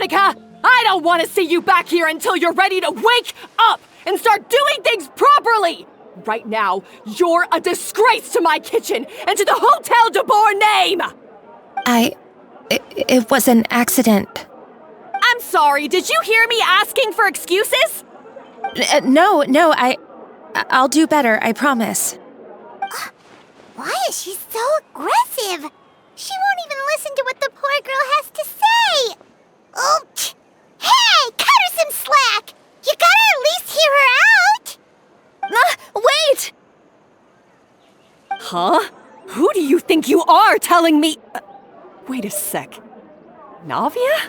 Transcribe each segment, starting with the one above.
Monica! I don't want to see you back here until you're ready to wake up and start doing things properly! Right now, you're a disgrace to my kitchen and to the Hotel de Boer name! It was an accident. I'm sorry, did you hear me asking for excuses? No, I'll do better, I promise. Why is she so aggressive? She won't even listen to what the poor girl has to say. Oh, hey, cut her some slack. You gotta at least hear her out. Wait! Huh? Who do you think you are telling me? Wait a sec. Navia?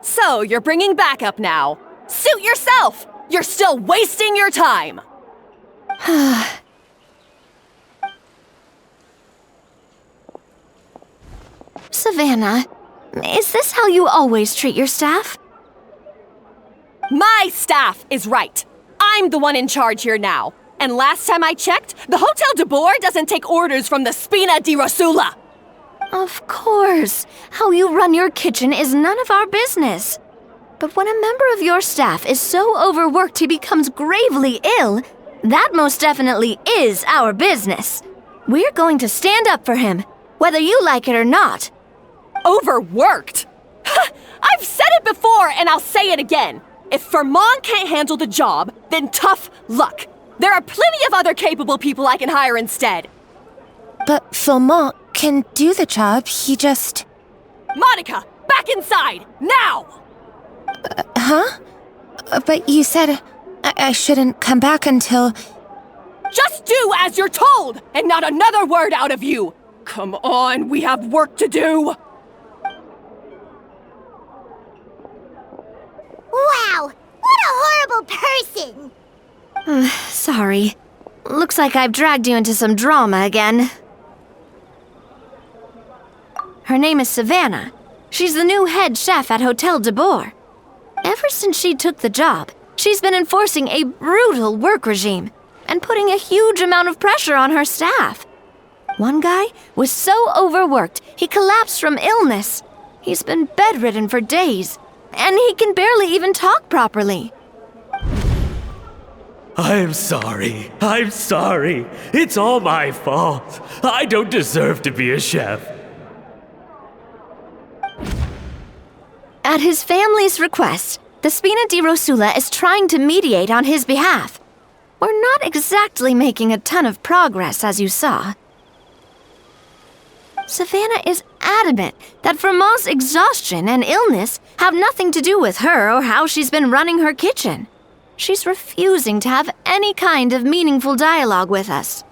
So, you're bringing backup now. Suit yourself! You're still wasting your time! Savannah, is this how you always treat your staff? My staff is right. I'm the one in charge here now. And last time I checked, the Hotel de Boer doesn't take orders from the Spina di Rosula. Of course. How you run your kitchen is none of our business. But when a member of your staff is so overworked he becomes gravely ill, that most definitely is our business. We're going to stand up for him, whether you like it or not. Overworked? I've said it before and I'll say it again. If Fermont can't handle the job, then tough luck. There are plenty of other capable people I can hire instead. But Fermont can do the job, he just... Monica, back inside, now! Huh? But you said I shouldn't come back until... Just do as you're told, and not another word out of you! Come on, we have work to do! Wow, what a horrible person! Sorry. Looks like I've dragged you into some drama again. Her name is Savannah. She's the new head chef at Hotel de Boer. Ever since she took the job, she's been enforcing a brutal work regime and putting a huge amount of pressure on her staff. One guy was so overworked, he collapsed from illness. He's been bedridden for days, and he can barely even talk properly. I'm sorry. It's all my fault. I don't deserve to be a chef. At his family's request, the Spina di Rosula is trying to mediate on his behalf. We're not exactly making a ton of progress, as you saw. Savannah is adamant that Vermont's exhaustion and illness have nothing to do with her or how she's been running her kitchen. She's refusing to have any kind of meaningful dialogue with us.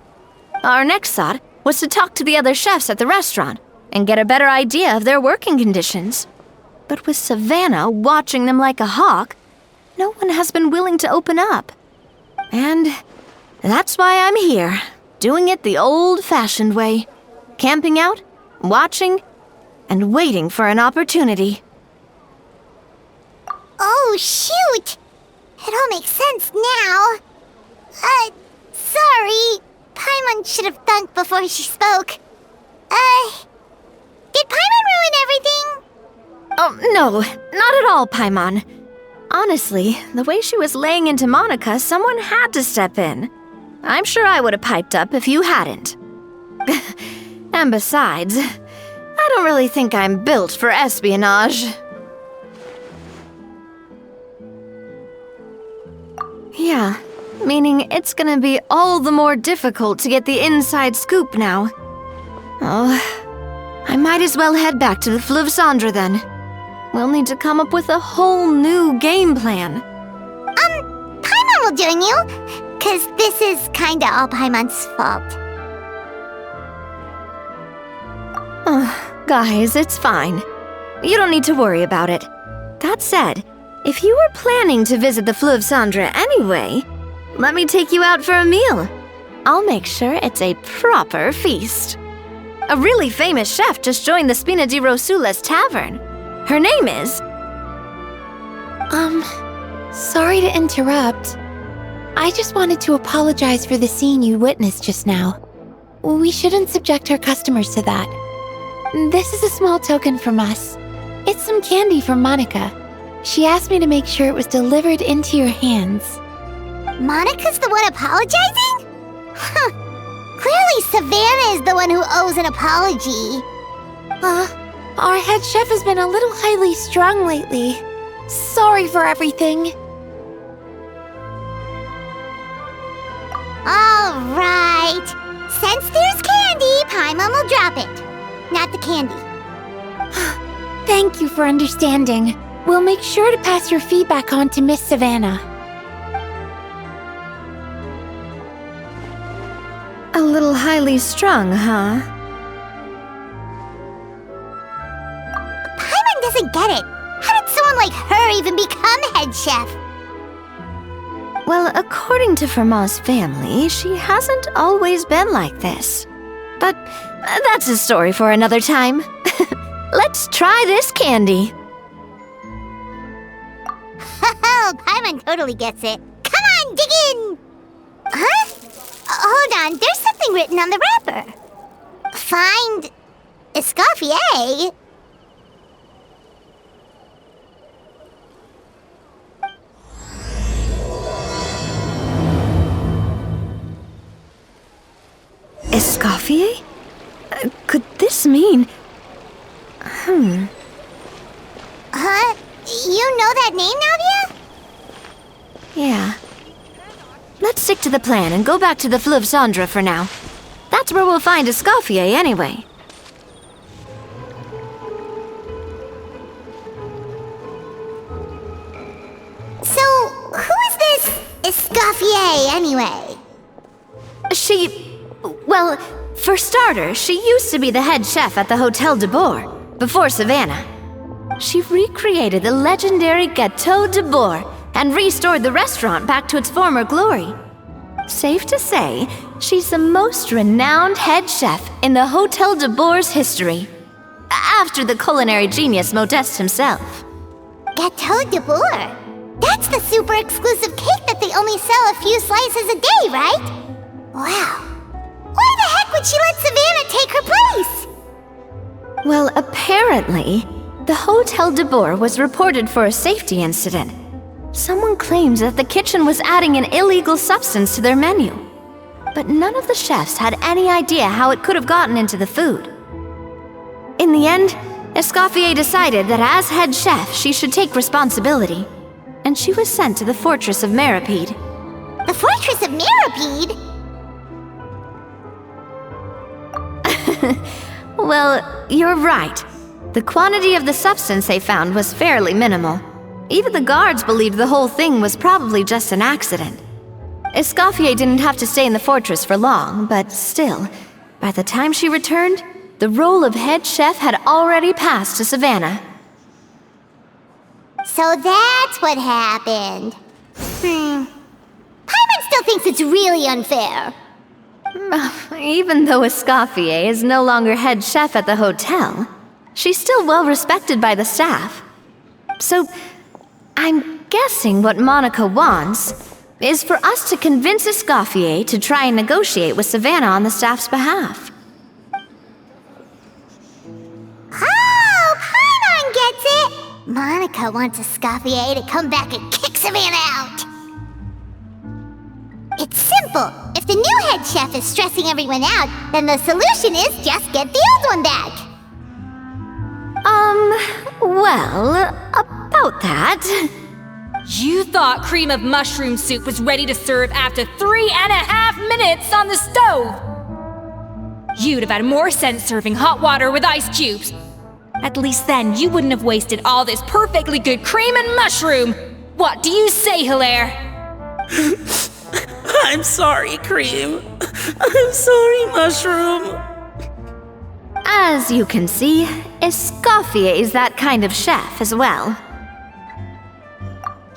Our next thought was to talk to the other chefs at the restaurant and get a better idea of their working conditions. But with Savannah watching them like a hawk, no one has been willing to open up. And that's why I'm here, doing it the old-fashioned way. Camping out, watching, and waiting for an opportunity. Oh, shoot! It all makes sense now. Sorry. Paimon should have thunk before she spoke. Did Paimon ruin everything? Oh, no, not at all, Paimon. Honestly, the way she was laying into Monica, someone had to step in. I'm sure I would have piped up if you hadn't. And besides, I don't really think I'm built for espionage. Yeah, meaning it's gonna be all the more difficult to get the inside scoop now. Oh, I might as well head back to the Flёv Sandr then. We'll need to come up with a whole new game plan. Paimon will join you, 'cause this is kinda all Paimon's fault. Guys, it's fine. You don't need to worry about it. That said, if you were planning to visit the Flёv Sandr anyway, let me take you out for a meal. I'll make sure it's a proper feast. A really famous chef just joined the Spina di Rosula's tavern. Her name is... Sorry to interrupt. I just wanted to apologize for the scene you witnessed just now. We shouldn't subject our customers to that. This is a small token from us. It's It's some candy from Monica. She asked me to make sure it was delivered into your hands. Monica's the one apologizing? Huh. Clearly Savannah is the one who owes an apology. Our head chef has been a little highly strung lately. Sorry for everything. All right. Since there's candy, Paimon will drop it. Not the candy. Thank you for understanding. We'll make sure to pass your feedback on to Miss Savannah. A little highly strung, huh? Paimon doesn't get it. How did someone like her even become head chef? Well, according to Fermat's family, she hasn't always been like this. But that's a story for another time. Let's try this candy. Oh, Paimon totally gets it. Come on, dig in! Huh? Hold on, there's something written on the wrapper. Find Escoffier. Escoffier? Could this mean... Huh? You know that name, Navia? Yeah. Let's stick to the plan and go back to the Flev Sandr for now. That's where we'll find Escoffier anyway. So, who is this Escoffier anyway? Well, for starters, she used to be the head chef at the Hotel de Boer, before Savannah. She recreated the legendary Gâteau de Boer and restored the restaurant back to its former glory. Safe to say, she's the most renowned head chef in the Hotel de Boer's history, after the culinary genius Modeste himself. Gâteau de Boer? That's the super exclusive cake that they only sell a few slices a day, right? Wow. Why the heck would she let Savannah take her place? Well, apparently, the Hotel de Boer was reported for a safety incident. Someone claims that the kitchen was adding an illegal substance to their menu. But none of the chefs had any idea how it could have gotten into the food. In the end, Escoffier decided that as head chef, she should take responsibility. And she was sent to the Fortress of Meripede. The Fortress of Meripede? Well, you're right. The quantity of the substance they found was fairly minimal. Even the guards believed the whole thing was probably just an accident. Escoffier didn't have to stay in the fortress for long, but still, by the time she returned, the role of head chef had already passed to Savannah. So that's what happened. Paimon still thinks it's really unfair. Even though Escoffier is no longer head chef at the hotel, she's still well respected by the staff. So, I'm guessing what Monica wants is for us to convince Escoffier to try and negotiate with Savannah on the staff's behalf. Oh, Paimon gets it! Monica wants Escoffier to come back and kick Savannah out. It's simple. If the new head chef is stressing everyone out, then the solution is just get the old one back. Well, about that... You thought cream of mushroom soup was ready to serve after 3.5 minutes on the stove! You'd have had more sense serving hot water with ice cubes. At least then you wouldn't have wasted all this perfectly good cream and mushroom! What do you say, Hilaire? I'm sorry, Cream. I'm sorry, Mushroom. As you can see, Escoffier is that kind of chef as well.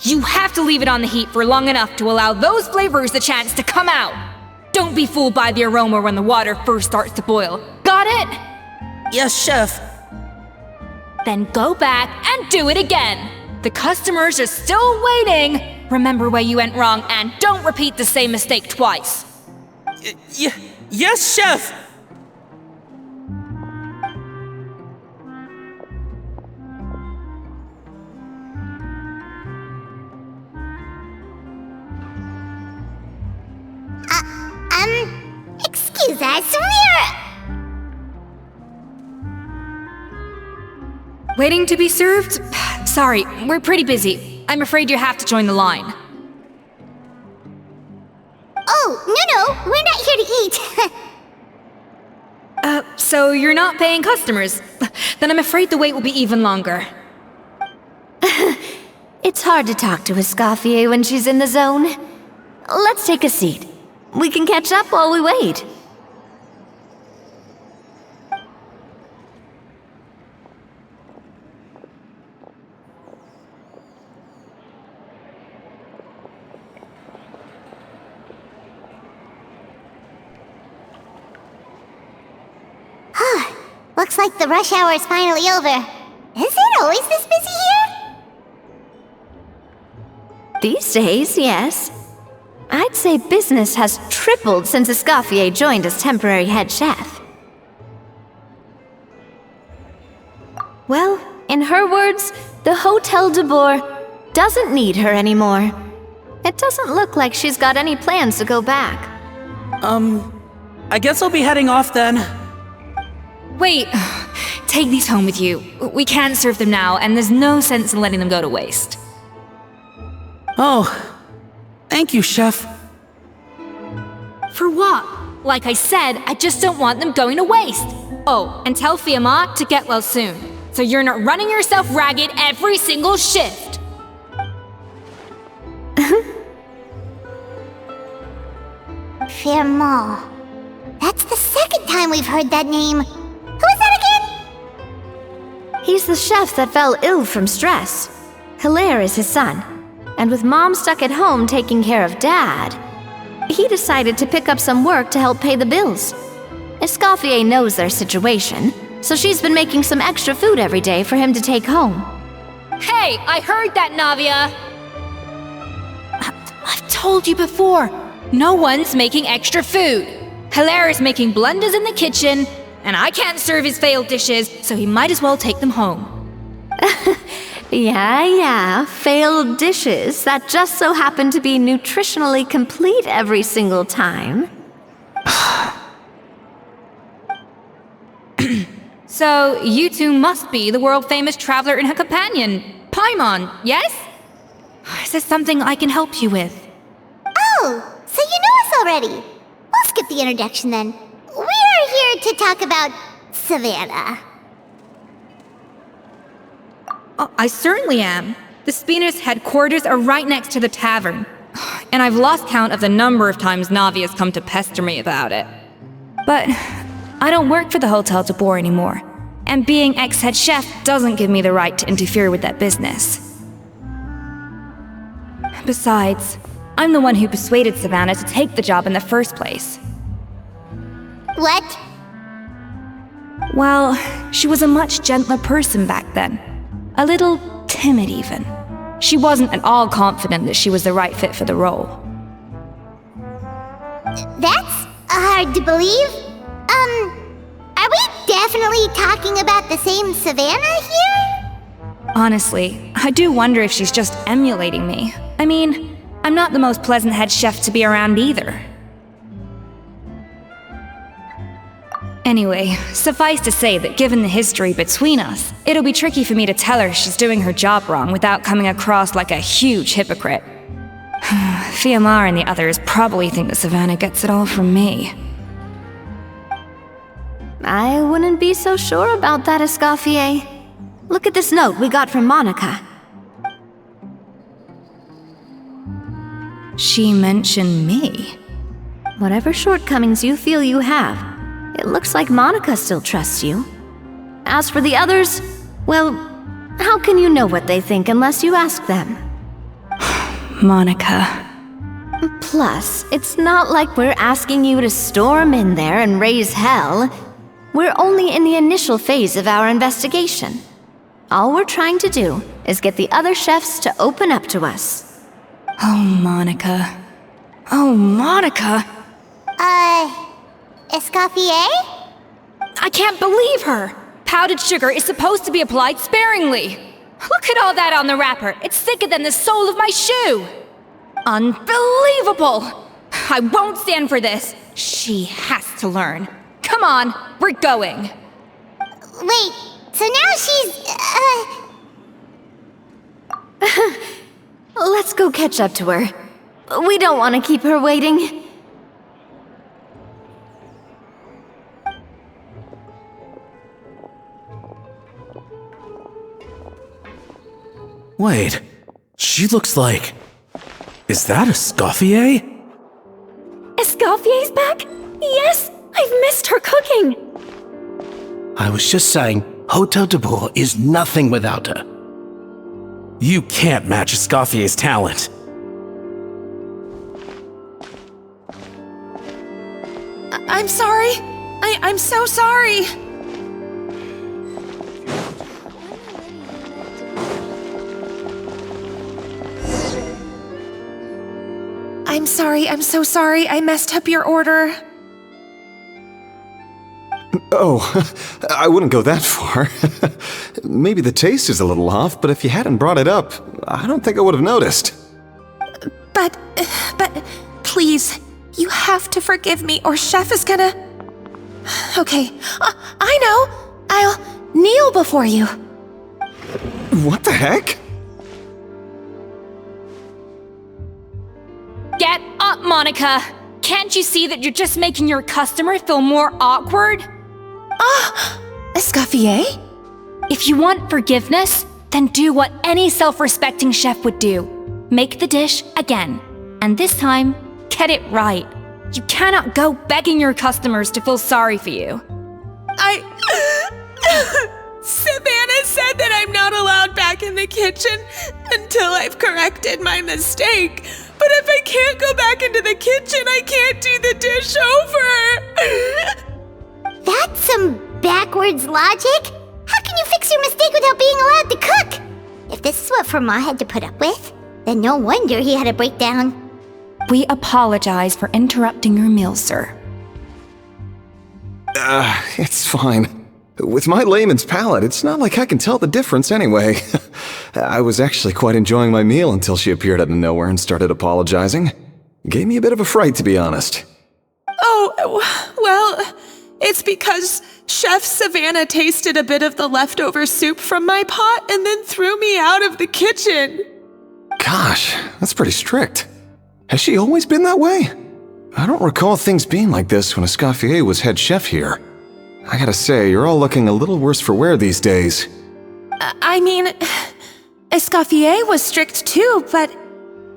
You have to leave it on the heat for long enough to allow those flavors the chance to come out. Don't be fooled by the aroma when the water first starts to boil. Got it? Yes, Chef. Then go back and do it again. The customers are still waiting. Remember where you went wrong and don't repeat the same mistake twice. Yes, Chef. I swear! Waiting to be served? Sorry, we're pretty busy. I'm afraid you have to join the line. Oh, no, we're not here to eat. So you're not paying customers? Then I'm afraid the wait will be even longer. It's hard to talk to Escoffier when she's in the zone. Let's take a seat. We can catch up while we wait. Looks like the rush hour is finally over. Is it always this busy here? These days, yes. I'd say business has tripled since Escoffier joined as temporary head chef. Well, in her words, the Hotel de Boer doesn't need her anymore. It doesn't look like she's got any plans to go back. I guess I'll be heading off then. Wait, take these home with you. We can't serve them now, and there's no sense in letting them go to waste. Oh, thank you, Chef. For what? Like I said, I just don't want them going to waste. Oh, and tell Fiamma to get well soon, so you're not running yourself ragged every single shift. Fiamma. That's the second time we've heard that name. Who is that again? He's the chef that fell ill from stress. Hilaire is his son. And with Mom stuck at home taking care of Dad, he decided to pick up some work to help pay the bills. Escoffier knows their situation, so she's been making some extra food every day for him to take home. Hey, I heard that, Navia! I've told you before, no one's making extra food. Hilaire is making blunders in the kitchen, and I can't serve his failed dishes, so he might as well take them home. Yeah, failed dishes that just so happen to be nutritionally complete every single time. So, you two must be the world-famous traveler and her companion, Paimon, yes? Is there something I can help you with? Oh, so you know us already. We'll skip the introduction then. We're here to talk about Savannah. I certainly am. The Spina's headquarters are right next to the tavern. And I've lost count of the number of times Navi has come to pester me about it. But I don't work for the Hotel de Boer anymore. And being ex-head chef doesn't give me the right to interfere with that business. Besides, I'm the one who persuaded Savannah to take the job in the first place. What? Well, she was a much gentler person back then. A little timid, even. She wasn't at all confident that she was the right fit for the role. That's hard to believe. Are we definitely talking about the same Savannah here? Honestly, I do wonder if she's just emulating me. I mean, I'm not the most pleasant head chef to be around either. Anyway, suffice to say that given the history between us, it'll be tricky for me to tell her she's doing her job wrong without coming across like a huge hypocrite. Fiamma and the others probably think that Savannah gets it all from me. I wouldn't be so sure about that, Escoffier. Look at this note we got from Monica. She mentioned me. Whatever shortcomings you feel you have, it looks like Monica still trusts you. As for the others, well, how can you know what they think unless you ask them? Monica. Plus, it's not like we're asking you to storm in there and raise hell. We're only in the initial phase of our investigation. All we're trying to do is get the other chefs to open up to us. Oh, Monica. Oh, Monica! Escoffier? I can't believe her! Powdered sugar is supposed to be applied sparingly. Look at all that on the wrapper. It's thicker than the sole of my shoe. Unbelievable! I won't stand for this. She has to learn. Come on, we're going. Wait, so now she's, Let's go catch up to her. We don't want to keep her waiting. Wait, she looks like... Is that Escoffier? Escoffier's back? Yes! I've missed her cooking! I was just saying, Hotel de Bourg is nothing without her. You can't match Escoffier's talent. I'm sorry. I'm so sorry. I'm sorry, I'm so sorry. I messed up your order. Oh, I wouldn't go that far. Maybe the taste is a little off, but if you hadn't brought it up, I don't think I would have noticed. But, please, you have to forgive me or Chef is gonna... Okay, I know. I'll kneel before you. What the heck? Get up, Monica! Can't you see that you're just making your customer feel more awkward? Escoffier? If you want forgiveness, then do what any self-respecting chef would do. Make the dish again. And this time, get it right. You cannot go begging your customers to feel sorry for you. Savannah said that I'm not allowed back in the kitchen until I've corrected my mistake. But if I can't go back into the kitchen, I can't do the dish over. that's some backwards logic. How can you fix your mistake without being allowed to cook? If this is what Fermat had to put up with, then no wonder he had a breakdown. We apologize for interrupting your meal, sir. It's fine. With my layman's palate, it's not like I can tell the difference anyway. I was actually quite enjoying my meal until she appeared out of nowhere and started apologizing. Gave me a bit of a fright, to be honest. Oh, well, it's because Chef Savannah tasted a bit of the leftover soup from my pot and then threw me out of the kitchen. Gosh, that's pretty strict. Has she always been that way? I don't recall things being like this when Escoffier was head chef here. I gotta say, you're all looking a little worse for wear these days. I mean, Escoffier was strict too, but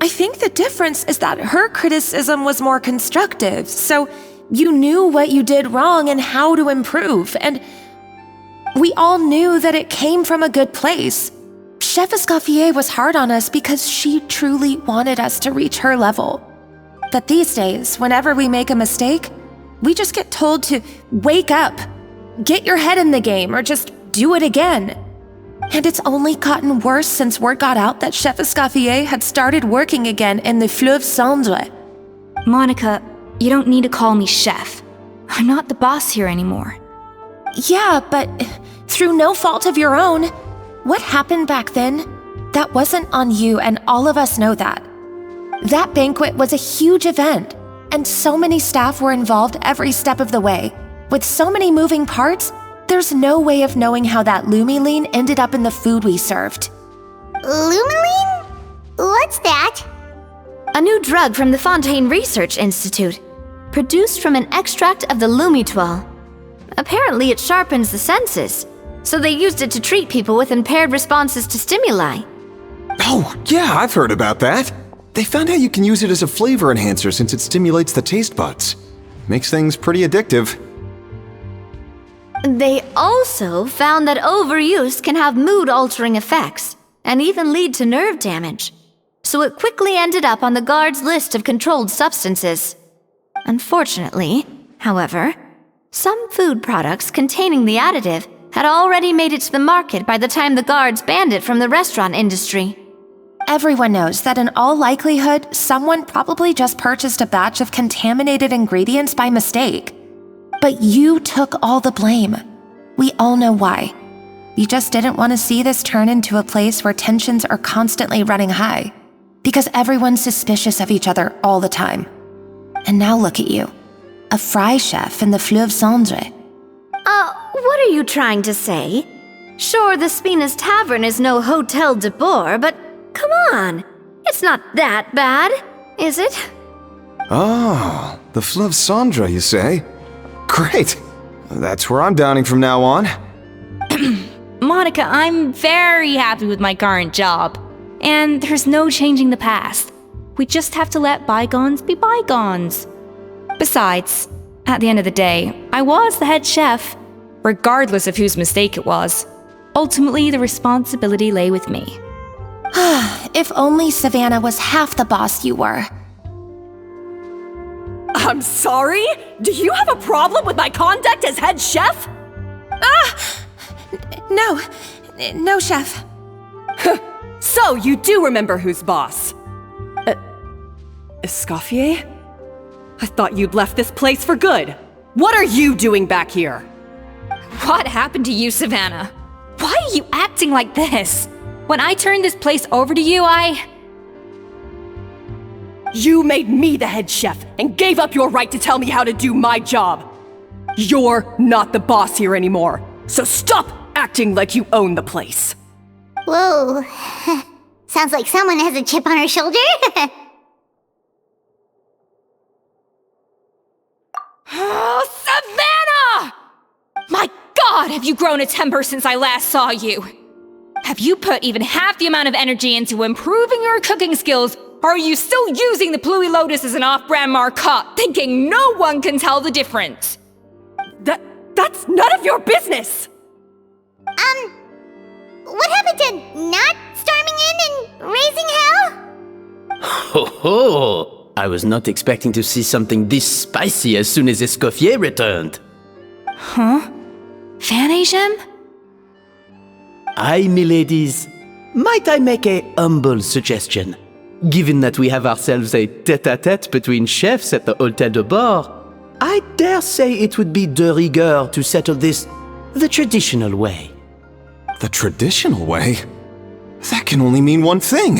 I think the difference is that her criticism was more constructive, so you knew what you did wrong and how to improve, and we all knew that it came from a good place. Chef Escoffier was hard on us because she truly wanted us to reach her level. But these days, whenever we make a mistake, we just get told to wake up, get your head in the game, or just do it again. And it's only gotten worse since word got out that Chef Escoffier had started working again in the Fleuve Sandre. Monica, you don't need to call me chef. I'm not the boss here anymore. Yeah, but through no fault of your own. What happened back then, that wasn't on you, and all of us know that. That banquet was a huge event, and so many staff were involved every step of the way. With so many moving parts, there's no way of knowing how that lumiline ended up in the food we served. Lumiline? What's that? A new drug from the Fontaine Research Institute, produced from an extract of the lumitoile. Apparently it sharpens the senses, so they used it to treat people with impaired responses to stimuli. Oh, yeah, I've heard about that. They found out you can use it as a flavor enhancer since it stimulates the taste buds. Makes things pretty addictive. They also found that overuse can have mood-altering effects, and even lead to nerve damage. So it quickly ended up on the guards' list of controlled substances. Unfortunately, however, some food products containing the additive had already made it to the market by the time the guards banned it from the restaurant industry. Everyone knows that in all likelihood, someone probably just purchased a batch of contaminated ingredients by mistake. But you took all the blame. We all know why. You just didn't want to see this turn into a place where tensions are constantly running high, because everyone's suspicious of each other all the time. And now look at you. a fry chef in the Fleuve Sandre. What are you trying to say? Sure, the Spina's Tavern is no Hotel de Boer, but come on. It's not that bad, is it? Oh, the Fleuve Sandre, you say? Great! That's where I'm dining from now on. Monica, I'm very happy with my current job. And there's no changing the past. We just have to let bygones be bygones. Besides, at the end of the day, I was the head chef, regardless of whose mistake it was. Ultimately, the responsibility lay with me. If only Savannah was half the boss you were. I'm sorry? Do you have a problem with my conduct as head chef? No, chef. So, you do remember who's boss? Escoffier? I thought you'd left this place for good. What are you doing back here? What happened to you, Savannah? Why are you acting like this? When I turned this place over to you, You made me the head chef and gave up your right to tell me how to do my job. You're not the boss here anymore, so stop acting like you own the place. Whoa. Sounds like someone has a chip on her shoulder. Oh, Savannah! My God, have you grown a temper since I last saw you? Have you put even half the amount of energy into improving your cooking skills, or are you still using the Pluie Lotus as an off-brand marcotte, thinking no one can tell the difference? That's none of your business! What happened to not storming in and raising hell? Ho ho! I was not expecting to see something this spicy as soon as Escoffier returned. Huh? Fan-Asian? Aye, miladies. Might I make a humble suggestion? Given that we have ourselves a tête-à-tête between chefs at the Hôtel de Boer, I dare say it would be de rigueur to settle this the traditional way. The traditional way? That can only mean one thing.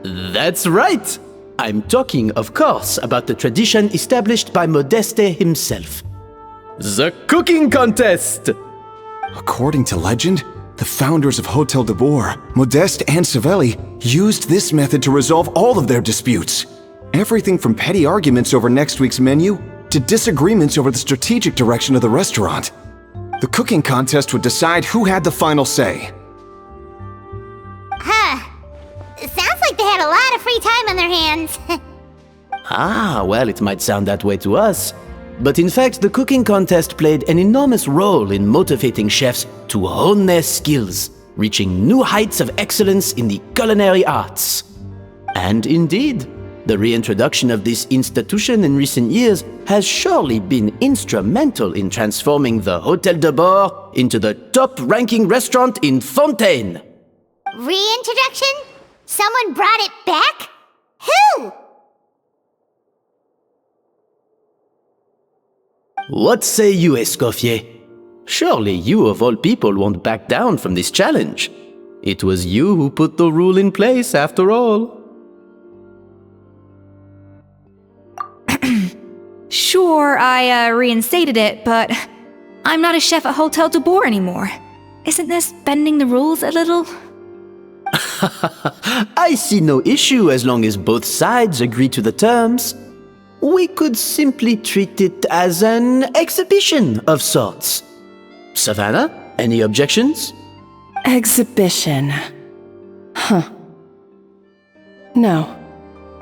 That's right! I'm talking, of course, about the tradition established by Modeste himself. The cooking contest! According to legend, the founders of Hotel de Boer, Modeste and Savelli, used this method to resolve all of their disputes. Everything from petty arguments over next week's menu to disagreements over the strategic direction of the restaurant. The cooking contest would decide who had the final say. It sounds like they had a lot of free time on their hands. Well, it might sound that way to us. But in fact, the cooking contest played an enormous role in motivating chefs to hone their skills, reaching new heights of excellence in the culinary arts. And indeed, the reintroduction of this institution in recent years has surely been instrumental in transforming the Hôtel de Boer into the top-ranking restaurant in Fontaine. Reintroduction? Someone brought it back? Who? What say you, Escoffier? Surely you of all people won't back down from this challenge. It was you who put the rule in place, after all. Sure, I reinstated it, but I'm not a chef at Hotel de Boer anymore. Isn't this bending the rules a little? I see no issue as long as both sides agree to the terms. We could simply treat it as an exhibition of sorts. Savannah, any objections? Exhibition. No.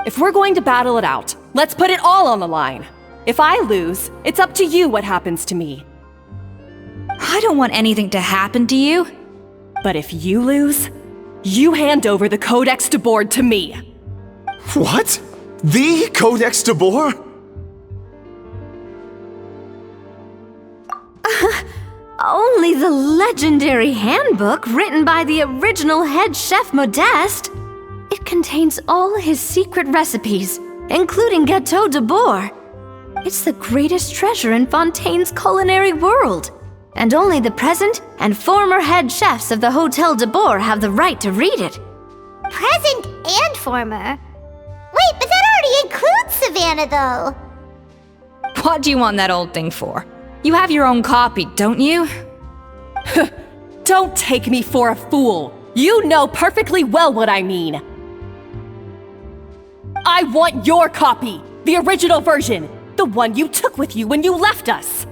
If we're going to battle it out, let's put it all on the line. If I lose, it's up to you what happens to me. I don't want anything to happen to you. But if you lose, you hand over the Codex de Boer to me. What? The Codex de Boer? Only the legendary handbook written by the original head chef Modeste. It contains all his secret recipes, including Gâteau de Boer. It's the greatest treasure in Fontaine's culinary world, and only the present and former head chefs of the Hôtel de Boer have the right to read it. Present and former. Wait, but that already includes Savannah, though. What do you want that old thing for? You have your own copy, don't you? Don't take me for a fool. You know perfectly well what I mean. I want your copy, the original version, the one you took with you when you left us.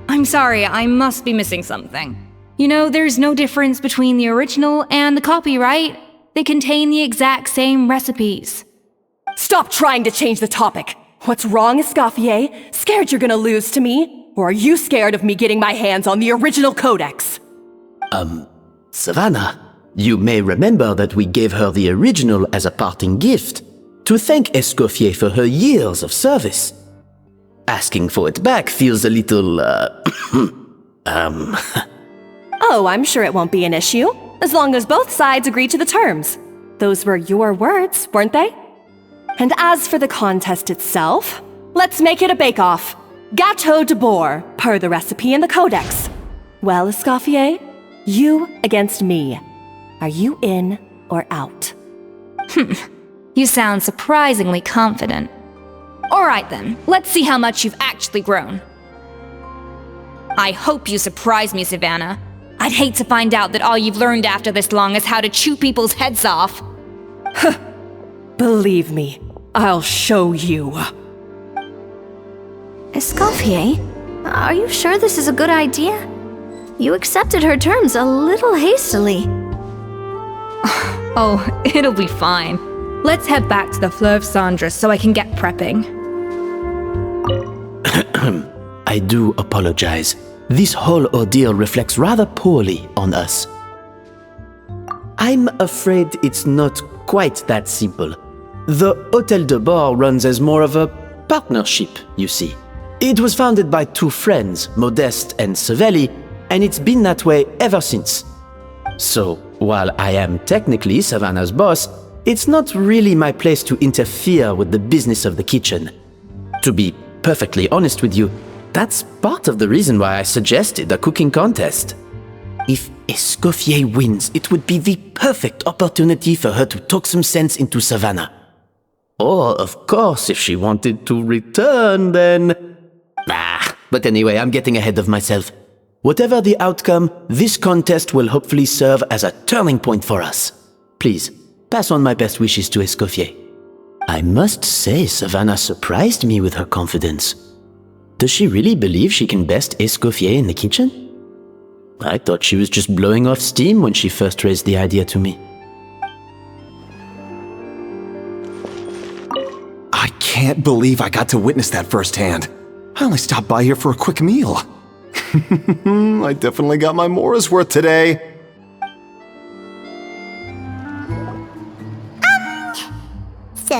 I'm sorry, I must be missing something. You know, there's no difference between the original and the copy, right? They contain the exact same recipes. Stop trying to change the topic. What's wrong, Escoffier? Scared you're gonna lose to me? Or are you scared of me getting my hands on the original codex? Savannah, you may remember that we gave her the original as a parting gift to thank Escoffier for her years of service. Asking for it back feels a little, Oh, I'm sure it won't be an issue, as long as both sides agree to the terms. Those were your words, weren't they? And as for the contest itself, let's make it a bake-off. Gâteau de bourg, per the recipe in the codex. Well, Escoffier, you against me. Are you in or out? You sound surprisingly confident. Alright then, let's see how much you've actually grown. I hope you surprise me, Savannah. I'd hate to find out that all you've learned after this long is how to chew people's heads off. Believe me, I'll show you. Escoffier, are you sure this is a good idea? You accepted her terms a little hastily. Oh, it'll be fine. Let's head back to the Flev Sandr so I can get prepping. I do apologize. This whole ordeal reflects rather poorly on us. I'm afraid it's not quite that simple. The Hôtel de Bord runs as more of a partnership, you see. It was founded by two friends, Modeste and Savelli, and it's been that way ever since. So, while I am technically Savannah's boss, it's not really my place to interfere with the business of the kitchen. To be perfectly honest with you, that's part of the reason why I suggested a cooking contest. If Escoffier wins, it would be the perfect opportunity for her to talk some sense into Savannah. Or, of course, if she wanted to return, then... but anyway, I'm getting ahead of myself. Whatever the outcome, this contest will hopefully serve as a turning point for us. Please, pass on my best wishes to Escoffier. I must say, Savannah surprised me with her confidence. Does she really believe she can best Escoffier in the kitchen? I thought she was just blowing off steam when she first raised the idea to me. I can't believe I got to witness that firsthand. I only stopped by here for a quick meal. I definitely got my Mora's worth today. So,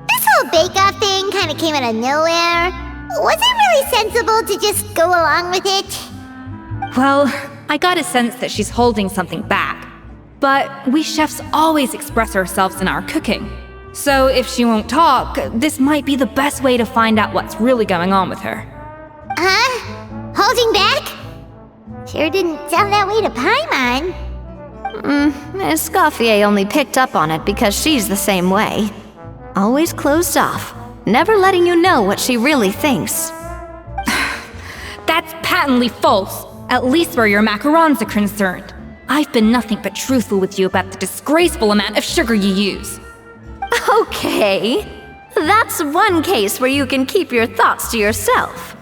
this whole bake-off thing kind of came out of nowhere. Was it really sensible to just go along with it? Well, I got a sense that she's holding something back. But we chefs always express ourselves in our cooking. So if she won't talk, this might be the best way to find out what's really going on with her. Huh? Holding back? Sure didn't sound that way to Paimon. Escoffier only picked up on it because she's the same way. Always closed off, never letting you know what she really thinks. That's patently false, at least where your macarons are concerned. I've been nothing but truthful with you about the disgraceful amount of sugar you use. Okay, that's one case where you can keep your thoughts to yourself.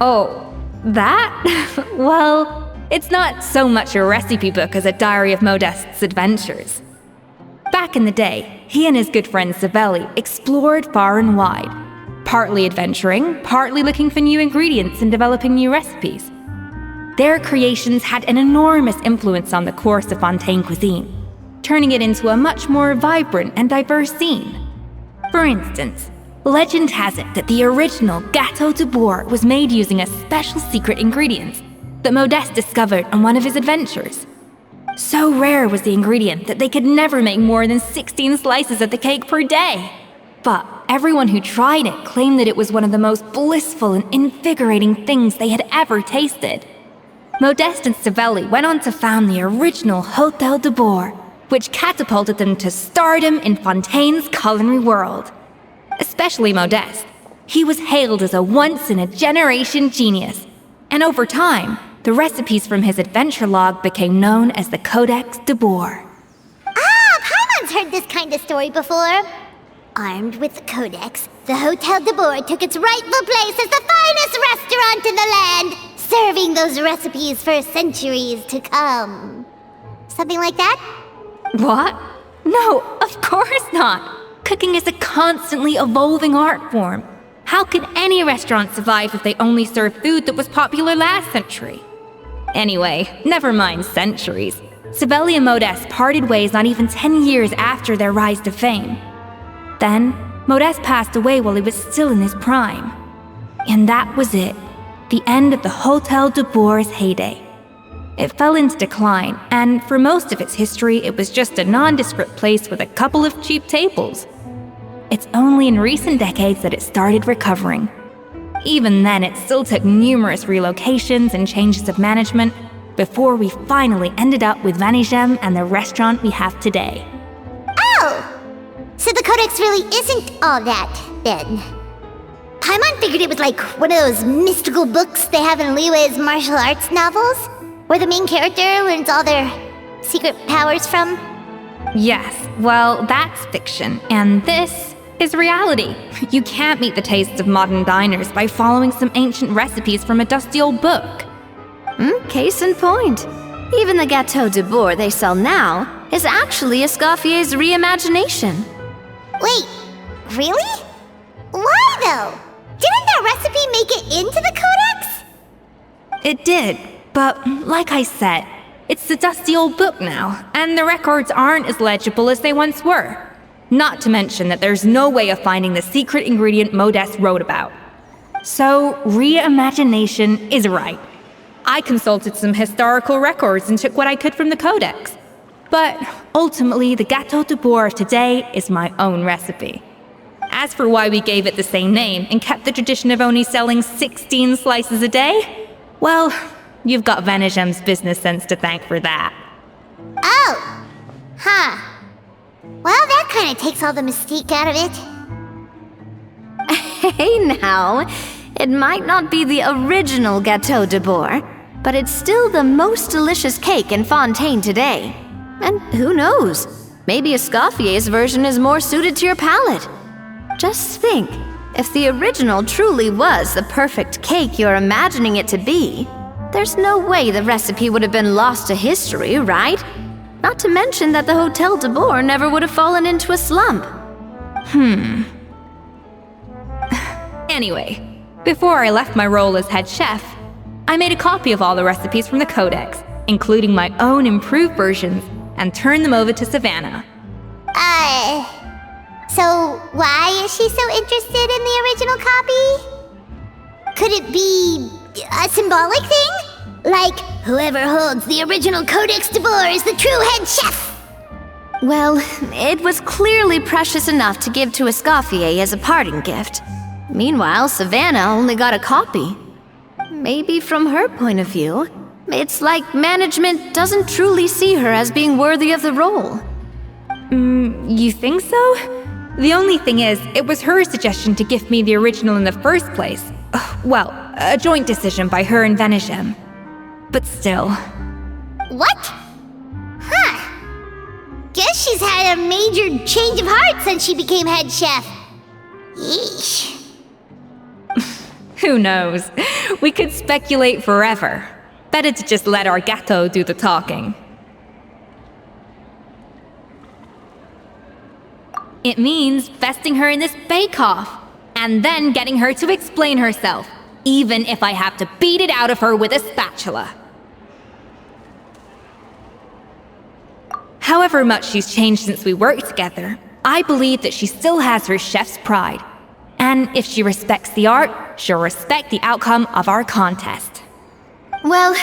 Oh, that? Well, it's not so much a recipe book as a diary of Modeste's adventures. Back in the day, he and his good friend Savelli explored far and wide, partly adventuring, partly looking for new ingredients and developing new recipes. Their creations had an enormous influence on the course of Fontaine cuisine, turning it into a much more vibrant and diverse scene. For instance, legend has it that the original Gâteau de Bourg was made using a special secret ingredient that Modeste discovered on one of his adventures. So rare was the ingredient that they could never make more than 16 slices of the cake per day. But everyone who tried it claimed that it was one of the most blissful and invigorating things they had ever tasted. Modeste and Savelli went on to found the original Hotel de Boer, which catapulted them to stardom in Fontaine's culinary world. Especially Modeste. He was hailed as a once-in-a-generation genius, and over time, the recipes from his adventure log became known as the Codex de Boer. Paimon's heard this kind of story before. Armed with the Codex, the Hotel de Boer took its rightful place as the finest restaurant in the land, serving those recipes for centuries to come. Something like that? What? No, of course not. Cooking is a constantly evolving art form. How could any restaurant survive if they only served food that was popular last century? Anyway, never mind centuries. Savelli and Modeste parted ways not even 10 years after their rise to fame. Then, Modeste passed away while he was still in his prime. And that was it. The end of the Hotel de Boer's heyday. It fell into decline, and for most of its history, it was just a nondescript place with a couple of cheap tables. It's only in recent decades that it started recovering. Even then, it still took numerous relocations and changes of management before we finally ended up with Vanigem and the restaurant we have today. Oh! So the Codex really isn't all that, then. Paimon figured it was like one of those mystical books they have in Liwe's martial arts novels, where the main character learns all their secret powers from. Yes, well, that's fiction, and this is reality. You can't meet the tastes of modern diners by following some ancient recipes from a dusty old book. Case in point. Even the Gâteau de Boer they sell now is actually Escoffier's reimagination. Wait, really? Why though? Didn't that recipe make it into the Codex? It did, but like I said, it's the dusty old book now, and the records aren't as legible as they once were. Not to mention that there's no way of finding the secret ingredient Modeste wrote about. So, reimagination is right. I consulted some historical records and took what I could from the Codex. But ultimately, the Gâteau de Boer of today is my own recipe. As for why we gave it the same name and kept the tradition of only selling 16 slices a day, well, you've got Vanigem's business sense to thank for that. Oh! Huh. Well, that kind of takes all the mystique out of it. Hey now, it might not be the original Gâteau de Boer, but it's still the most delicious cake in Fontaine today. And who knows, maybe Escoffier's version is more suited to your palate. Just think, if the original truly was the perfect cake you're imagining it to be, there's no way the recipe would have been lost to history, right? Not to mention that the Hotel de Boer never would have fallen into a slump. Anyway, before I left my role as head chef, I made a copy of all the recipes from the Codex, including my own improved versions, and turned them over to Savannah. So why is she so interested in the original copy? Could it be a symbolic thing? Like, whoever holds the original Codex de Boer is the true head chef? Well, it was clearly precious enough to give to Escoffier as a parting gift. Meanwhile, Savannah only got a copy. Maybe from her point of view, it's like management doesn't truly see her as being worthy of the role. You think so? The only thing is, it was her suggestion to gift me the original in the first place. Well, a joint decision by her and Vanigem. But still. What? Huh. Guess she's had a major change of heart since she became head chef. Yeesh. Who knows? We could speculate forever. Better to just let our gâteau do the talking. It means besting her in this bake-off, and then getting her to explain herself, even if I have to beat it out of her with a spatula. However much she's changed since we worked together, I believe that she still has her chef's pride. And if she respects the art, she'll respect the outcome of our contest. Well,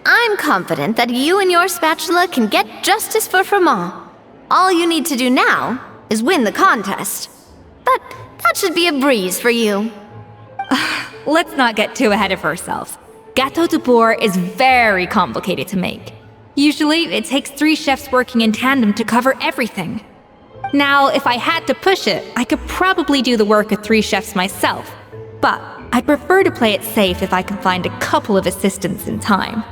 I'm confident that you and your spatula can get justice for Froment. All you need to do now is win the contest. But that should be a breeze for you. Let's not get too ahead of ourselves. Gâteau de bourg is very complicated to make. Usually, it takes 3 chefs working in tandem to cover everything. Now, if I had to push it, I could probably do the work of 3 chefs myself. But I'd prefer to play it safe if I can find a couple of assistants in time.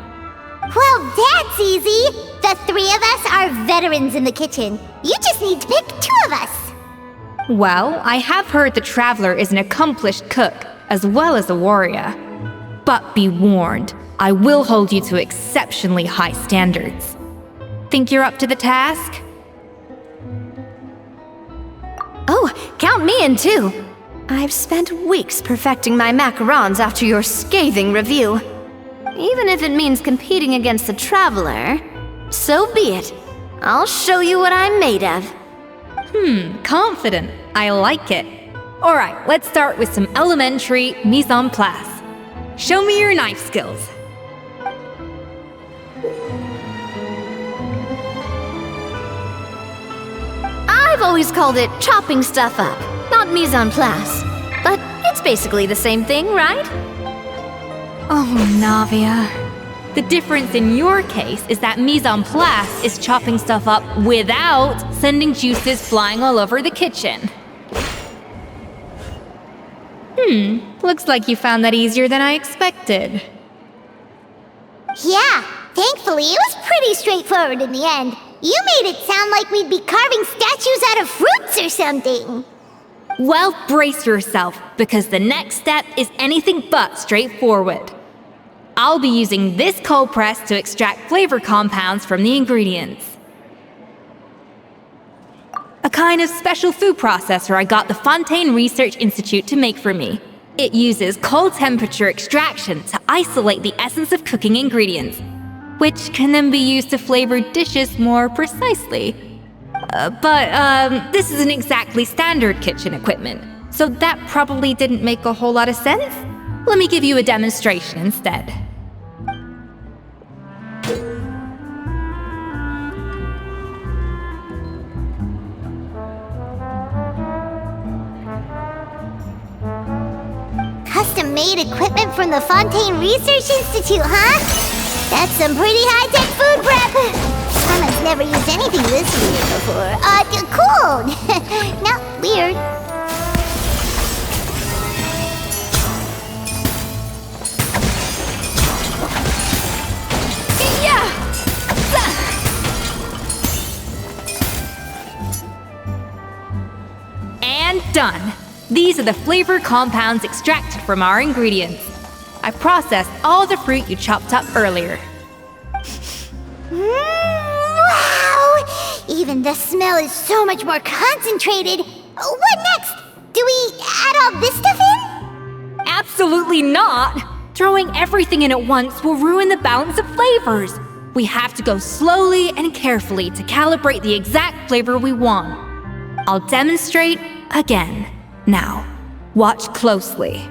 Well, that's easy. The 3 of us are veterans in the kitchen. You just need to pick 2 of us. Well, I have heard the Traveler is an accomplished cook, as well as a warrior. But be warned, I will hold you to exceptionally high standards. Think you're up to the task? Oh, count me in too. I've spent weeks perfecting my macarons after your scathing review. Even if it means competing against the Traveler, so be it. I'll show you what I'm made of. Confident. I like it. Alright, let's start with some elementary mise en place. Show me your knife skills. I've always called it chopping stuff up, not mise en place. But it's basically the same thing, right? Oh, Navia. The difference in your case is that mise en place is chopping stuff up without sending juices flying all over the kitchen. Looks like you found that easier than I expected. Yeah, thankfully it was pretty straightforward in the end. You made it sound like we'd be carving statues out of fruits or something. Well, brace yourself, because the next step is anything but straightforward. I'll be using this cold press to extract flavor compounds from the ingredients. A kind of special food processor I got the Fontaine Research Institute to make for me. It uses cold temperature extraction to isolate the essence of cooking ingredients, which can then be used to flavor dishes more precisely. But this isn't exactly standard kitchen equipment, so that probably didn't make a whole lot of sense. Let me give you a demonstration instead. Custom-made equipment from the Fontaine Research Institute, huh? That's some pretty high-tech food prep. Mama's never used anything this weird before. Cool. Not weird. And done. These are the flavor compounds extracted from our ingredients. I processed all the fruit you chopped up earlier. Wow! Even the smell is so much more concentrated. What next? Do we add all this stuff in? Absolutely not! Throwing everything in at once will ruin the balance of flavors. We have to go slowly and carefully to calibrate the exact flavor we want. I'll demonstrate again. Now, watch closely.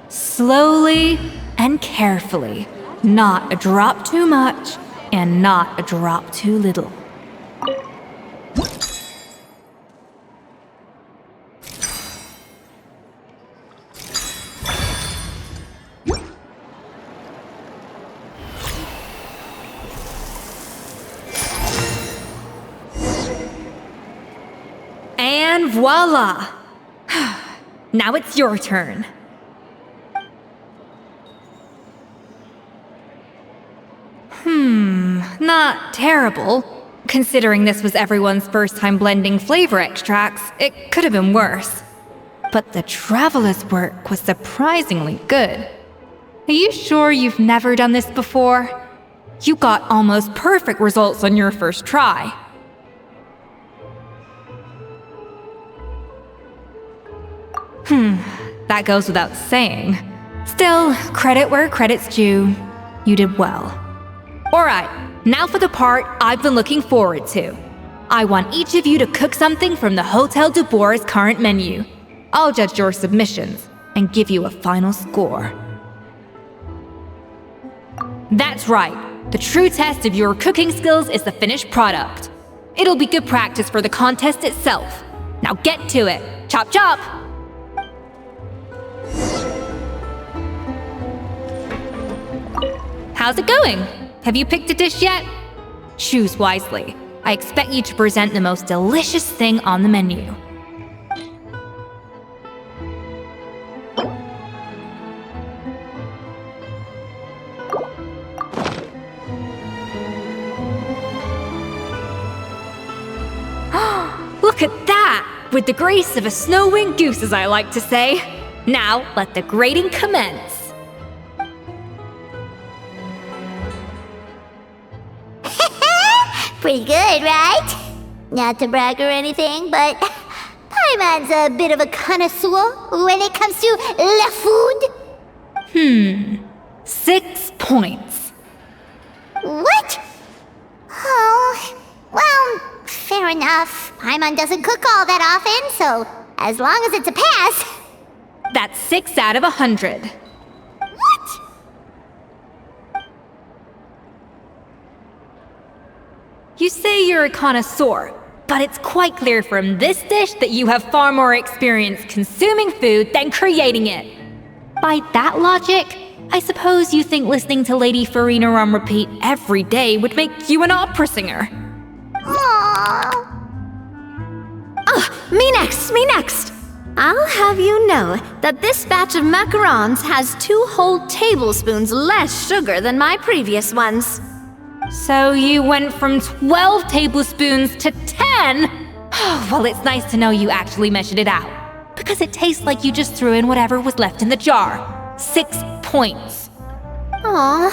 Slowly and carefully. Not a drop too much, and not a drop too little. And voila! Now it's your turn. Not terrible. Considering this was everyone's first time blending flavor extracts, it could have been worse. But the Traveler's work was surprisingly good. Are you sure you've never done this before? You got almost perfect results on your first try. That goes without saying. Still, credit where credit's due. You did well. Alright, now for the part I've been looking forward to. I want each of you to cook something from the Hotel du Bourg's current menu. I'll judge your submissions and give you a final score. That's right. The true test of your cooking skills is the finished product. It'll be good practice for the contest itself. Now get to it. Chop chop! How's it going? Have you picked a dish yet? Choose wisely. I expect you to present the most delicious thing on the menu. Look at that! With the grace of a snow-winged goose, as I like to say. Now, let the grating commence. Pretty good, right? Not to brag or anything, but Paimon's a bit of a connoisseur when it comes to la food. 6 points. What? Oh, well, fair enough. Paimon doesn't cook all that often, so as long as it's a pass. That's 6 out of 100. What? You say you're a connoisseur, but it's quite clear from this dish that you have far more experience consuming food than creating it. By that logic, I suppose you think listening to Lady Farina on repeat every day would make you an opera singer. Aww. Me next! I'll have you know that this batch of macarons has 2 whole tablespoons less sugar than my previous ones. So you went from 12 tablespoons to 10? Well, it's nice to know you actually measured it out, because it tastes like you just threw in whatever was left in the jar. 6 points. Aww.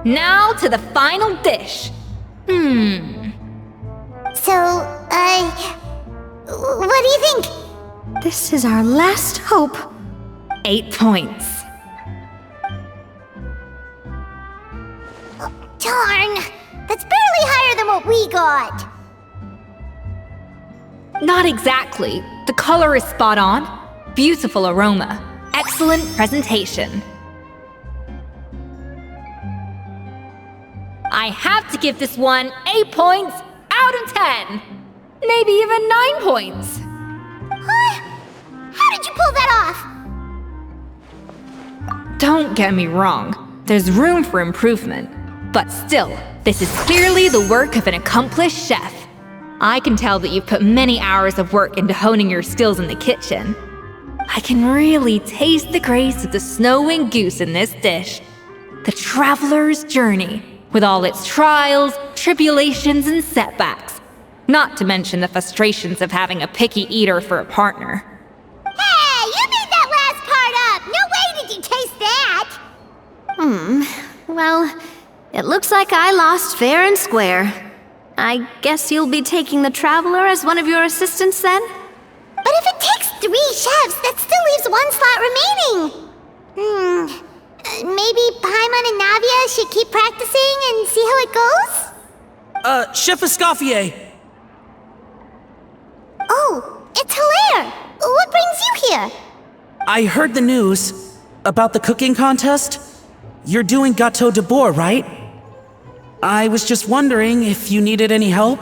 Now to the final dish. So, what do you think? This is our last hope. 8 points. Darn, that's barely higher than what we got. Not exactly. The color is spot on. Beautiful aroma. Excellent presentation. I have to give this one 8 points out of 10. Maybe even 9 points. Huh? How did you pull that off? Don't get me wrong. There's room for improvement. But still, this is clearly the work of an accomplished chef. I can tell that you've put many hours of work into honing your skills in the kitchen. I can really taste the grace of the snow-winged goose in this dish. The traveler's journey, with all its trials, tribulations, and setbacks. Not to mention the frustrations of having a picky eater for a partner. Hey, you made that last part up! No way did you taste that! Well, it looks like I lost fair and square. I guess you'll be taking the traveler as one of your assistants then? But if it takes 3 chefs, that still leaves 1 slot remaining. Maybe Paimon and Navia should keep practicing and see how it goes? Chef Escoffier! Oh, it's Hilaire! What brings you here? I heard the news about the cooking contest. You're doing Gâteau de Bourg, right? I was just wondering if you needed any help?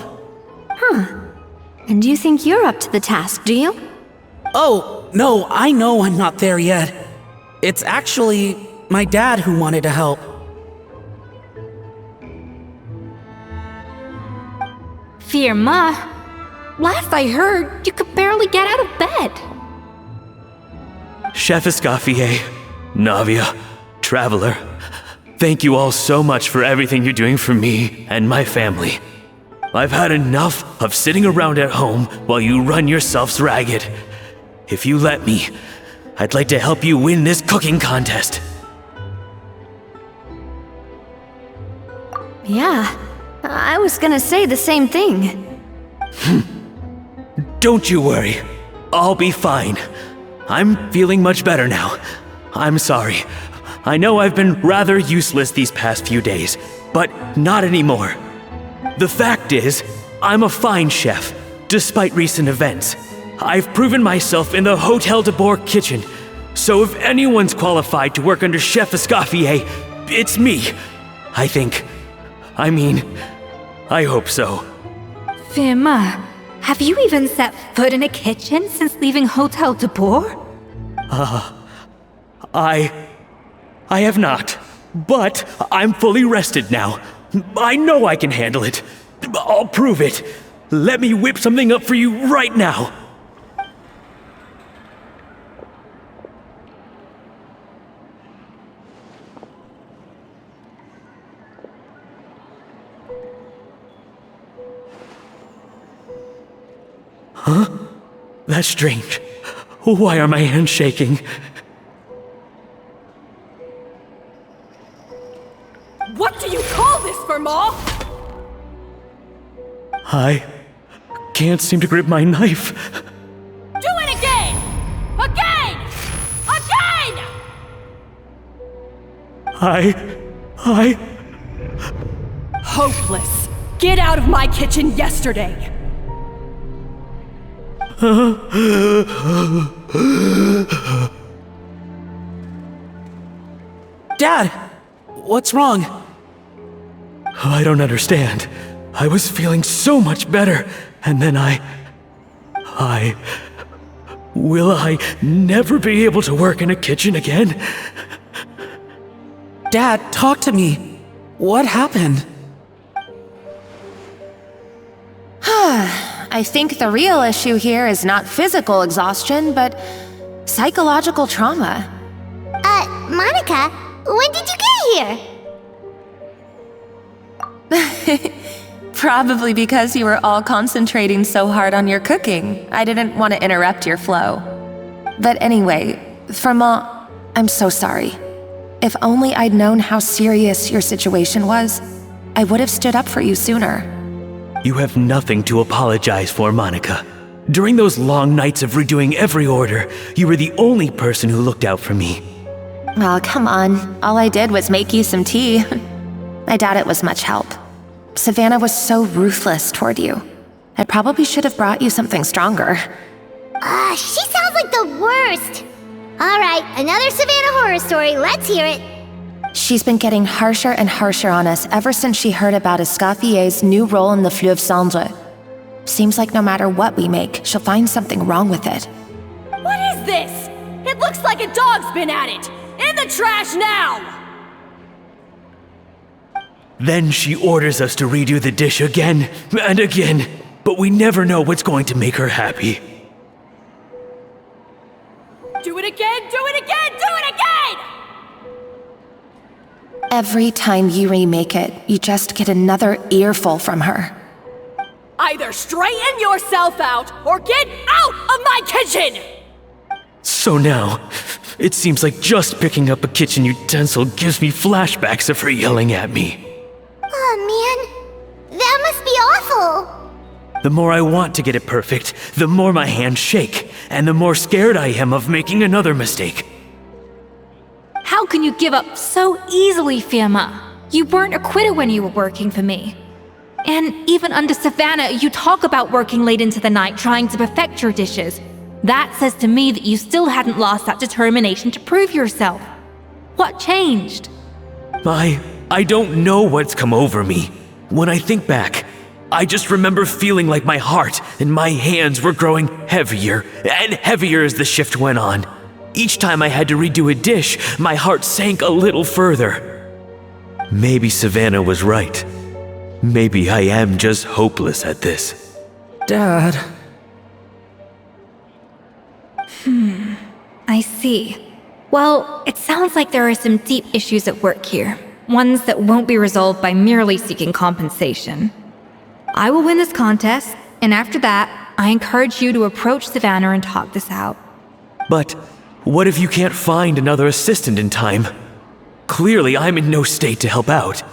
And you think you're up to the task, do you? Oh, no, I know I'm not there yet. It's actually my dad who wanted to help. Firma, last I heard, you could barely get out of bed. Chef Escoffier, Navia, Traveler, thank you all so much for everything you're doing for me and my family. I've had enough of sitting around at home while you run yourselves ragged. If you let me, I'd like to help you win this cooking contest. Yeah, I was gonna say the same thing. Don't you worry. I'll be fine. I'm feeling much better now. I'm sorry. I know I've been rather useless these past few days, but not anymore. The fact is, I'm a fine chef, despite recent events. I've proven myself in the Hôtel de Bourg kitchen, so if anyone's qualified to work under Chef Escoffier, it's me. I think I mean, I hope so. Firma, have you even set foot in a kitchen since leaving Hotel de Boer? I have not. But I'm fully rested now. I know I can handle it. I'll prove it. Let me whip something up for you right now. Huh? That's strange. Why are my hands shaking? What do you call this, Firma? I can't seem to grip my knife. Do it again! Again! Again! I... Hopeless. Get out of my kitchen yesterday. Dad! What's wrong? I don't understand. I was feeling so much better, and then Will I never be able to work in a kitchen again? Dad, talk to me. What happened? I think the real issue here is not physical exhaustion, but psychological trauma. Monica, when did you get here? Probably because you were all concentrating so hard on your cooking. I didn't want to interrupt your flow. But anyway, Firma, I'm so sorry. If only I'd known how serious your situation was, I would have stood up for you sooner. You have nothing to apologize for, Monica. During those long nights of redoing every order, you were the only person who looked out for me. Oh, come on. All I did was make you some tea. I doubt it was much help. Savannah was so ruthless toward you. I probably should have brought you something stronger. She sounds like the worst. All right, another Savannah horror story. Let's hear it. She's been getting harsher and harsher on us ever since she heard about Escaffier's new role in the Fleuve Sandre. Seems like no matter what we make, she'll find something wrong with it. What is this? It looks like a dog's been at it. In the trash now! Then she orders us to redo the dish again and again, but we never know what's going to make her happy. Do it again, do it again, do it again! Every time you remake it, you just get another earful from her. Either straighten yourself out or get out of my kitchen! So now, it seems like just picking up a kitchen utensil gives me flashbacks of her yelling at me. Oh man, that must be awful. The more I want to get it perfect, the more my hands shake, and the more scared I am of making another mistake. How can you give up so easily, Firma? You weren't a quitter when you were working for me. And even under Savannah, you talk about working late into the night trying to perfect your dishes. That says to me that you still hadn't lost that determination to prove yourself. What changed? I don't know what's come over me. When I think back, I just remember feeling like my heart and my hands were growing heavier and heavier as the shift went on. Each time I had to redo a dish, my heart sank a little further. Maybe Savannah was right. Maybe I am just hopeless at this. Dad. I see. Well, it sounds like there are some deep issues at work here. Ones that won't be resolved by merely seeking compensation. I will win this contest, and after that, I encourage you to approach Savannah and talk this out. But what if you can't find another assistant in time? Clearly, I'm in no state to help out.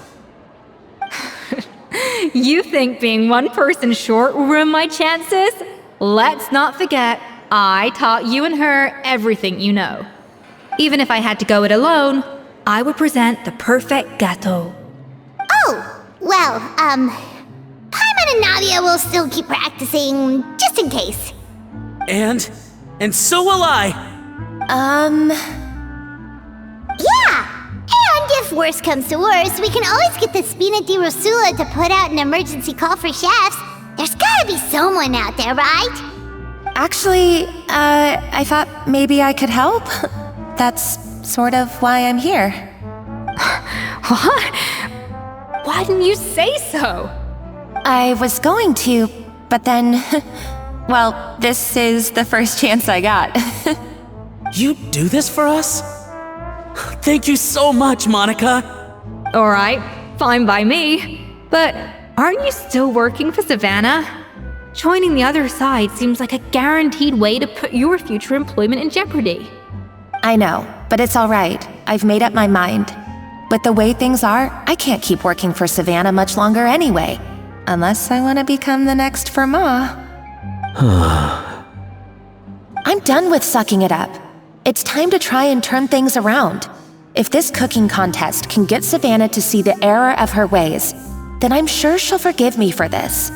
You think being one person short will ruin my chances? Let's not forget, I taught you and her everything you know. Even if I had to go it alone, I would present the perfect gâteau. Oh, well, Paimon and Nadia will still keep practicing, just in case. And so will I. Yeah, and if worst comes to worst, we can always get the Spina di Rosula to put out an emergency call for chefs. There's gotta be someone out there, right? Actually, I thought maybe I could help. That's sort of why I'm here. What? Why didn't you say so? I was going to, but then... well, this is the first chance I got. You do this for us? Thank you so much, Monica. Alright, fine by me. But aren't you still working for Savannah? Joining the other side seems like a guaranteed way to put your future employment in jeopardy. I know, but it's alright. I've made up my mind. With the way things are, I can't keep working for Savannah much longer anyway. Unless I want to become the next Fermat. I'm done with sucking it up. It's time to try and turn things around. If this cooking contest can get Savannah to see the error of her ways, then I'm sure she'll forgive me for this.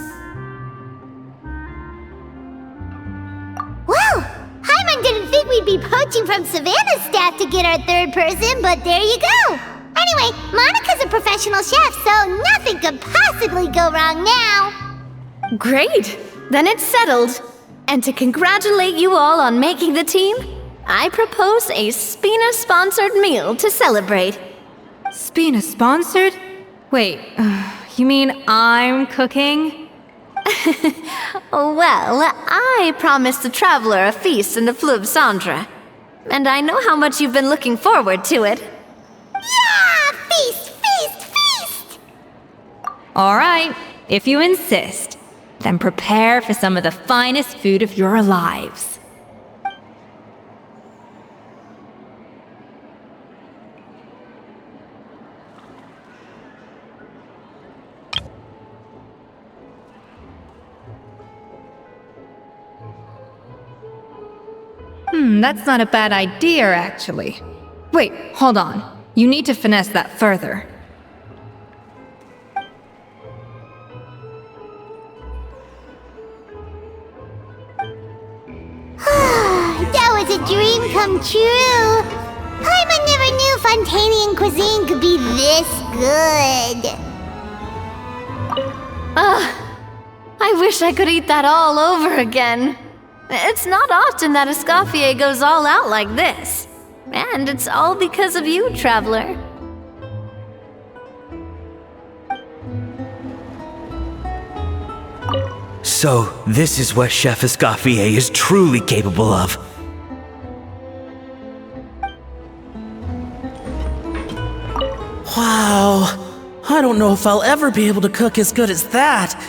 Well, Hyman didn't think we'd be poaching from Savannah's staff to get our third person, but there you go. Anyway, Monica's a professional chef, so nothing could possibly go wrong now. Great! Then it's settled. And to congratulate you all on making the team, I propose a Spina-sponsored meal to celebrate. Spina-sponsored? Wait, you mean I'm cooking? Well, I promised the traveler a feast in the Flёv Sandr. And I know how much you've been looking forward to it. Yeah! Feast, feast, feast! Alright, if you insist, then prepare for some of the finest food of your lives. That's not a bad idea, actually. Wait, hold on. You need to finesse that further. That was a dream come true. Hyman never knew Fontanian cuisine could be this good. I wish I could eat that all over again. It's not often that Escoffier goes all out like this. And it's all because of you, traveler. So, this is what Chef Escoffier is truly capable of. Wow. I don't know if I'll ever be able to cook as good as that.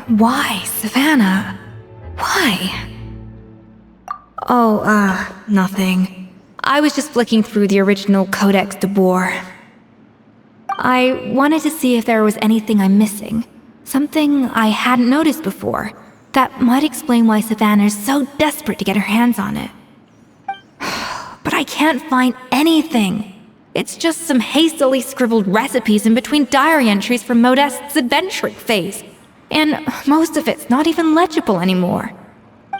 Why, Savannah? Why? Oh, nothing. I was just flicking through the original Codex de Boer. I wanted to see if there was anything I'm missing. Something I hadn't noticed before. That might explain why Savannah's so desperate to get her hands on it. But I can't find anything. It's just some hastily scribbled recipes in between diary entries from Modeste's adventuring phase. And most of it's not even legible anymore.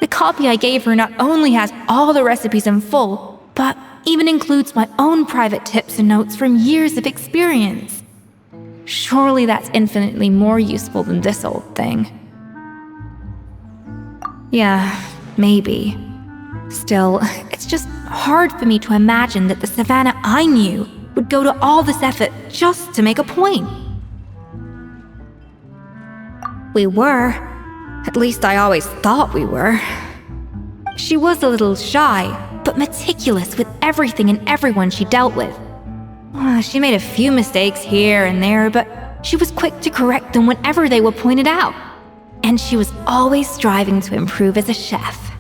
The copy I gave her not only has all the recipes in full, but even includes my own private tips and notes from years of experience. Surely that's infinitely more useful than this old thing. Yeah, maybe. Still, it's just hard for me to imagine that the Savannah I knew would go to all this effort just to make a point. We were. At least I always thought we were. She was a little shy, but meticulous with everything and everyone she dealt with. She made a few mistakes here and there, but she was quick to correct them whenever they were pointed out. And she was always striving to improve as a chef.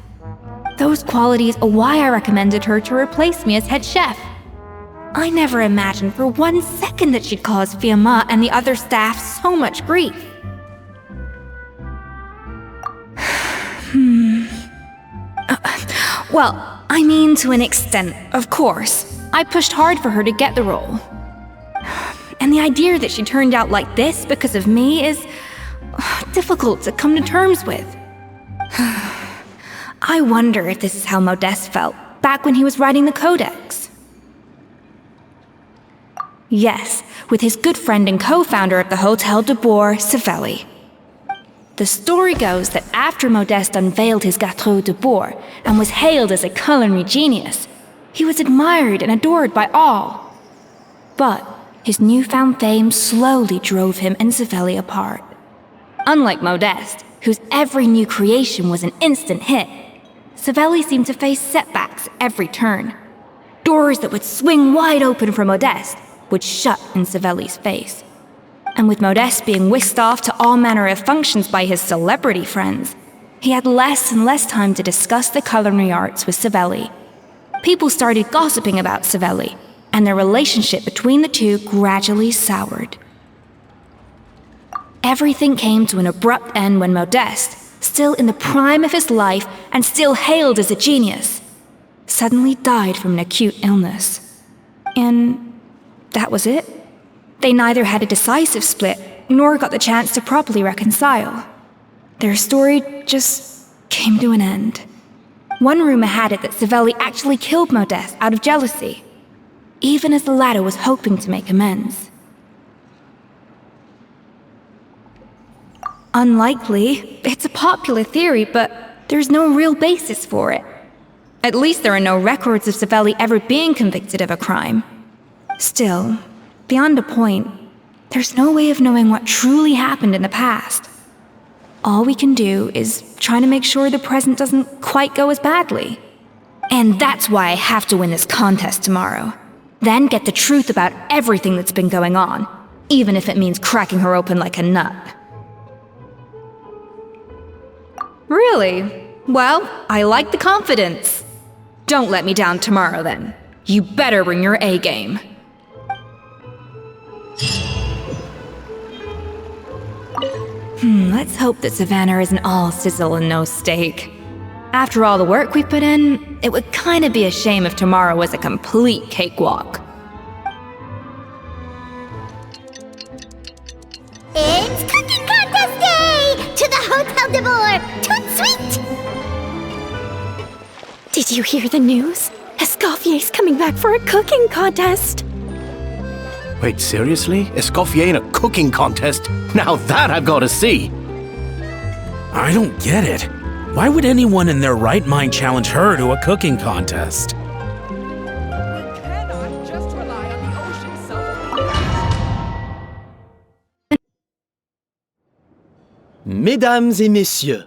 Those qualities are why I recommended her to replace me as head chef. I never imagined for 1 second that she'd cause Fiamma and the other staff so much grief. Well, I mean to an extent, of course. I pushed hard for her to get the role. And the idea that she turned out like this because of me is difficult to come to terms with. I wonder if this is how Modeste felt back when he was writing the Codex. Yes, with his good friend and co-founder of the Hotel de Boer, Savelli. The story goes that after Modeste unveiled his Gâteau de Boer and was hailed as a culinary genius, he was admired and adored by all. But his newfound fame slowly drove him and Savelli apart. Unlike Modeste, whose every new creation was an instant hit, Savelli seemed to face setbacks every turn. Doors that would swing wide open for Modeste would shut in Savelli's face. And with Modeste being whisked off to all manner of functions by his celebrity friends, he had less and less time to discuss the culinary arts with Savelli. People started gossiping about Savelli, and their relationship between the two gradually soured. Everything came to an abrupt end when Modeste, still in the prime of his life and still hailed as a genius, suddenly died from an acute illness. And that was it. They neither had a decisive split, nor got the chance to properly reconcile. Their story just came to an end. One rumor had it that Savelli actually killed Modeste out of jealousy, even as the latter was hoping to make amends. Unlikely. It's a popular theory, but there's no real basis for it. At least there are no records of Savelli ever being convicted of a crime. Still, beyond a point, there's no way of knowing what truly happened in the past. All we can do is try to make sure the present doesn't quite go as badly. And that's why I have to win this contest tomorrow. Then get the truth about everything that's been going on, even if it means cracking her open like a nut. Really? Well, I like the confidence. Don't let me down tomorrow, then. You better bring your A game. Let's hope that Savannah isn't all sizzle and no steak. After all the work we've put in, it would kinda be a shame if tomorrow was a complete cakewalk. It's cooking contest day! To the Hotel de Boer! Toot sweet! Did you hear the news? Escoffier's coming back for a cooking contest. Wait, seriously? Escoffier in a cooking contest? Now that I've got to see! I don't get it. Why would anyone in their right mind challenge her to a cooking contest? Mesdames et messieurs,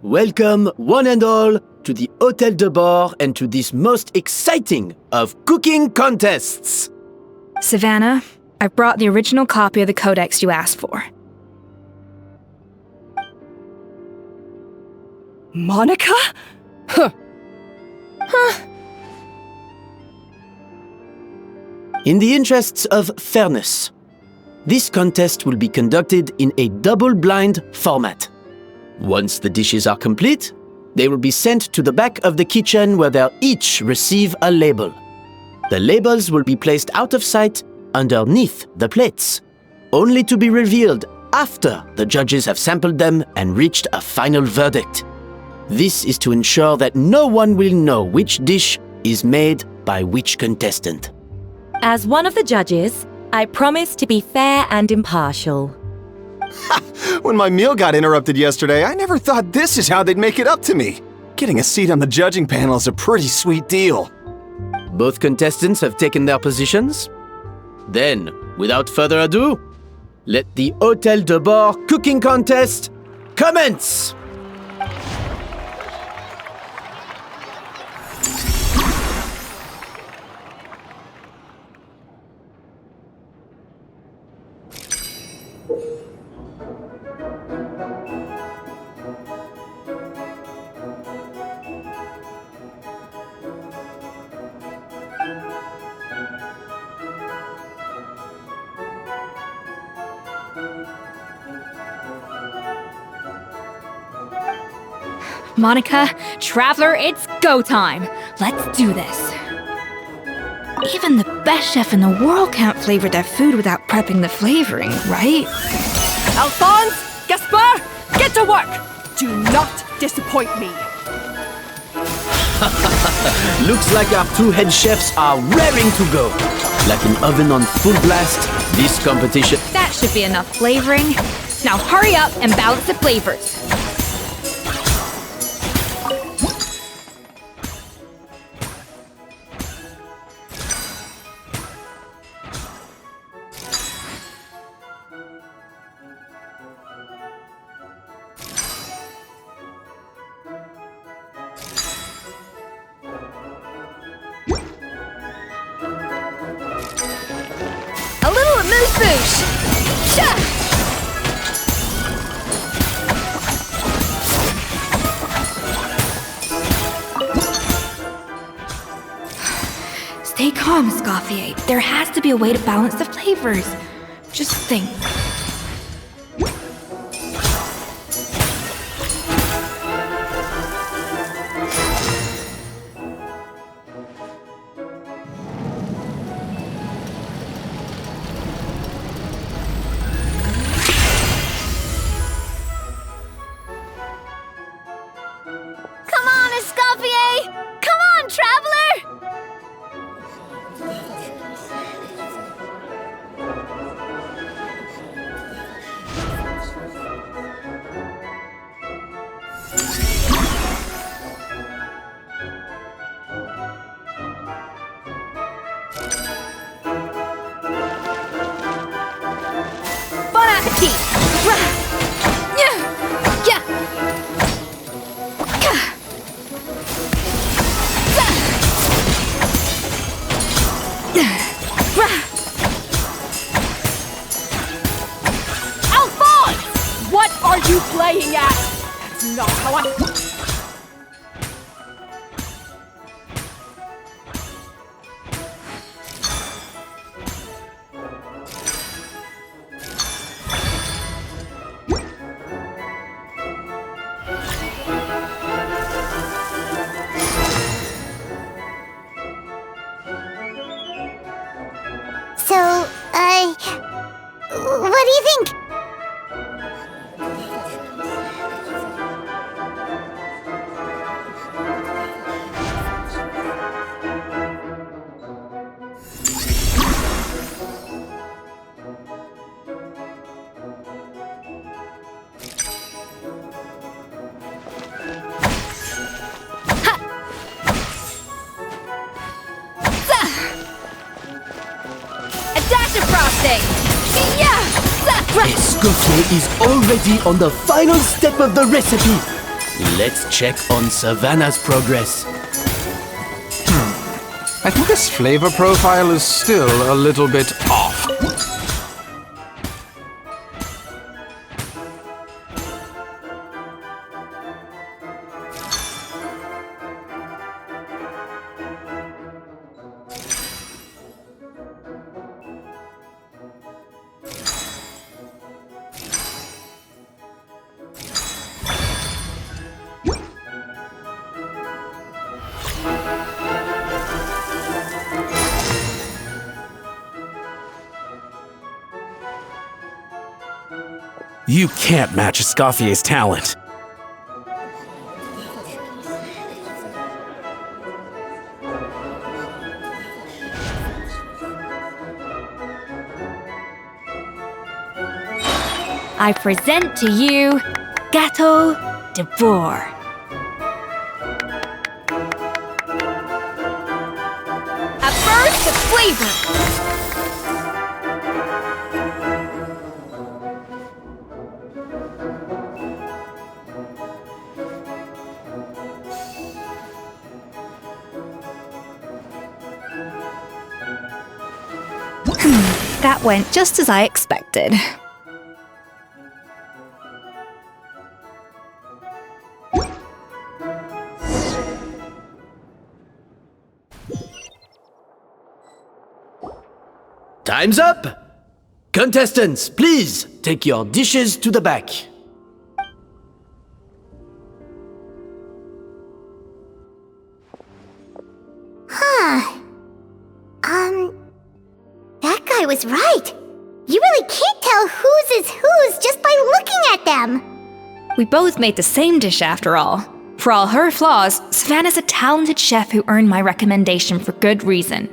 welcome one and all to the Hotel de Boer and to this most exciting of cooking contests! Savannah, I've brought the original copy of the Codex you asked for. Monica? Huh. In the interests of fairness, this contest will be conducted in a double-blind format. Once the dishes are complete, they will be sent to the back of the kitchen where they'll each receive a label. The labels will be placed out of sight underneath the plates, only to be revealed after the judges have sampled them and reached a final verdict. This is to ensure that no one will know which dish is made by which contestant. As one of the judges, I promise to be fair and impartial. When my meal got interrupted yesterday, I never thought this is how they'd make it up to me. Getting a seat on the judging panel is a pretty sweet deal. Both contestants have taken their positions. Then, without further ado, let the Hotel de Boer cooking contest commence! Monica, Traveler, it's go time. Let's do this. Even the best chef in the world can't flavor their food without prepping the flavoring, right? Alphonse! Gaspar! get to work! Do not disappoint me! Looks like our two head chefs are raring to go. Like an oven on full blast, this competition... That should be enough flavoring. Now hurry up and balance the flavors. A little amuse-bouche! Sha! Stay calm, Escoffier. There has to be a way to balance the flavors. Just think. Come on, Escoffier! Come on, traveler! Bon appetit! Alphonse! What are you playing at? That's not how I... So, what do you think? A dash of frosting! Escoffier is already on the final step of the recipe. Let's check on Savannah's progress. I think this flavor profile is still a little bit off. You can't match Escoffier's talent. I present to you Gâteau de Bourg. A burst of flavor! That went just as I expected. Time's up! Contestants, please take your dishes to the back. That guy was right. You really can't tell whose is whose just by looking at them. We both made the same dish after all. For all her flaws, Savannah's a talented chef who earned my recommendation for good reason.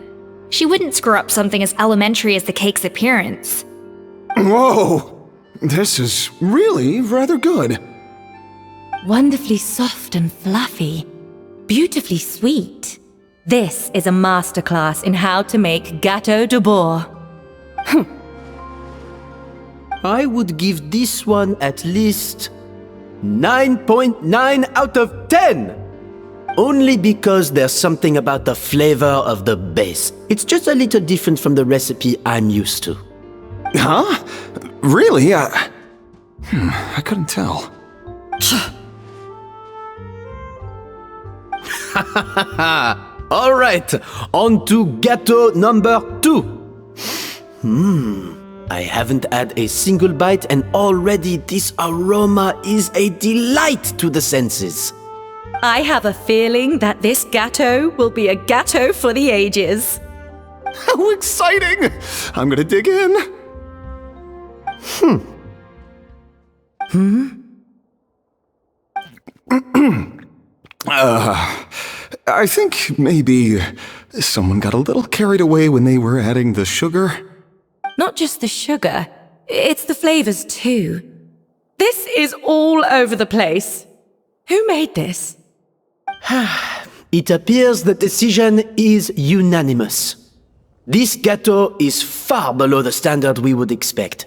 She wouldn't screw up something as elementary as the cake's appearance. Whoa! This is really rather good. Wonderfully soft and fluffy. Beautifully sweet. This is a masterclass in how to make gâteau de bois. I would give this one at least 9.9 out of 10! Only because there's something about the flavor of the base. It's just a little different from the recipe I'm used to. Huh? Really? I couldn't tell. Alright, on to gâteau number 2. I haven't had a single bite and already this aroma is a delight to the senses. I have a feeling that this gâteau will be a gâteau for the ages. How exciting! I'm gonna dig in. I think maybe someone got a little carried away when they were adding the sugar. Not just the sugar, it's the flavors too. This is all over the place. Who made this? It appears the decision is unanimous. This gâteau is far below the standard we would expect.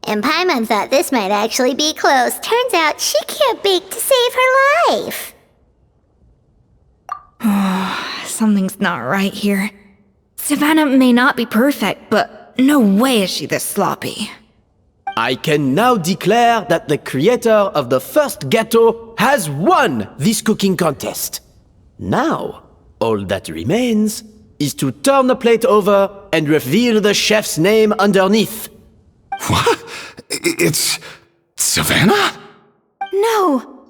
And Paimon thought this might actually be close. Turns out she can't bake to save her life. Something's not right here. Savannah may not be perfect, but no way is she this sloppy. I can now declare that the creator of the first gâteau has won this cooking contest. Now, all that remains is to turn the plate over and reveal the chef's name underneath. What? It's Savannah? No!